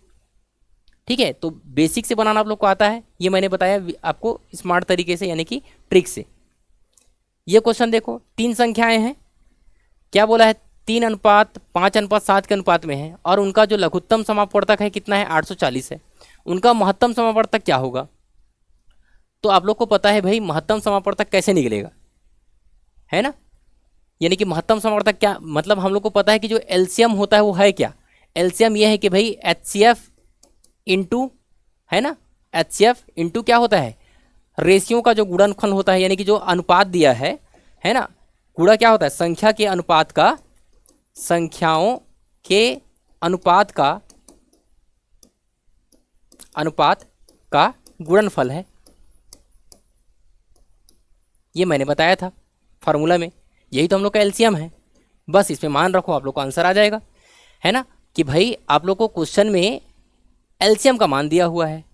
ठीक है, तो बेसिक से बनाना आप लोग को आता है, ये मैंने बताया आपको स्मार्ट तरीके से, यानी कि ट्रिक से। ये क्वेश्चन देखो, 3 संख्याएं हैं, क्या बोला है, 3:5:7 के अनुपात में है, और उनका जो लघुत्तम समापवर्तक है कितना है, 840 है। उनका महत्तम समापवर्तक क्या होगा। तो आप लोग को पता है भाई महत्तम समापवर्तक कैसे निकलेगा, है ना। यानी कि महत्तम समापवर्तक क्या मतलब, हम लोग को पता है कि जो एलसीएम होता है वो है क्या, एलसीएम ये है कि भाई HCF इंटू, है ना, HCF इंटू क्या होता है, रेशियो का जो गुणनफल होता है, यानी कि जो अनुपात दिया है ना। गुणा क्या होता है, संख्या के अनुपात का, संख्याओं के अनुपात का गुणनफल है। ये मैंने बताया था फार्मूला में, यही तो हम लोग का एलसीएम है। बस इसमें मान रखो, आप लोग को आंसर आ जाएगा, है ना। कि भाई आप लोग को क्वेश्चन में एलसीएम का मान दिया हुआ है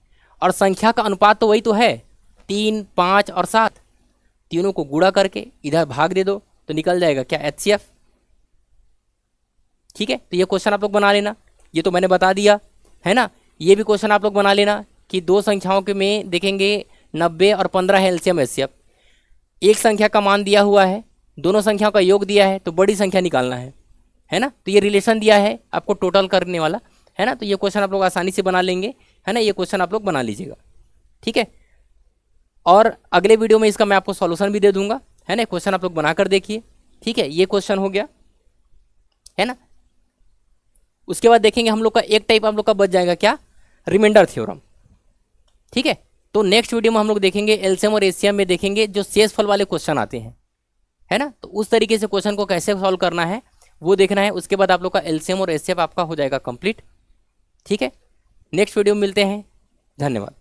और संख्या का अनुपात तो वही तो है, 3, 5 और 7, तीनों को गुणा करके इधर भाग दे दो तो निकल जाएगा क्या, HCF। ठीक है, तो ये क्वेश्चन आप लोग बना लेना, ये तो मैंने बता दिया, है ना। ये भी क्वेश्चन आप लोग बना लेना कि दो संख्याओं के में देखेंगे 90 और 15 है एलसीएम HCF। एक संख्या का मान दिया हुआ है, दोनों संख्याओं का योग दिया है, तो बड़ी संख्या निकालना है ना। तो ये रिलेशन दिया है आपको टोटल करने वाला, है ना। तो ये क्वेश्चन आप लोग आसानी से बना लेंगे, है ना। ये क्वेश्चन आप लोग बना लीजिएगा, ठीक है। और अगले वीडियो में इसका मैं आपको सॉल्यूशन भी दे दूंगा, है ना। क्वेश्चन आप लोग बनाकर देखिए, ठीक है। ये क्वेश्चन हो गया, है ना। उसके बाद देखेंगे हम लोग का एक टाइप हम लोग का बच जाएगा क्या, रिमाइंडर थ्योरम, ठीक है। तो नेक्स्ट वीडियो में हम लोग देखेंगे एलसीएम और एचसीएफ में देखेंगे जो शेषफल वाले क्वेश्चन आते हैं, है ना। तो उस तरीके से क्वेश्चन को कैसे सॉल्व करना है वो देखना है। उसके बाद आप लोग का एलसीएम और एचसीएफ आपका हो जाएगा कंप्लीट, ठीक है। नेक्स्ट वीडियो में मिलते हैं, धन्यवाद।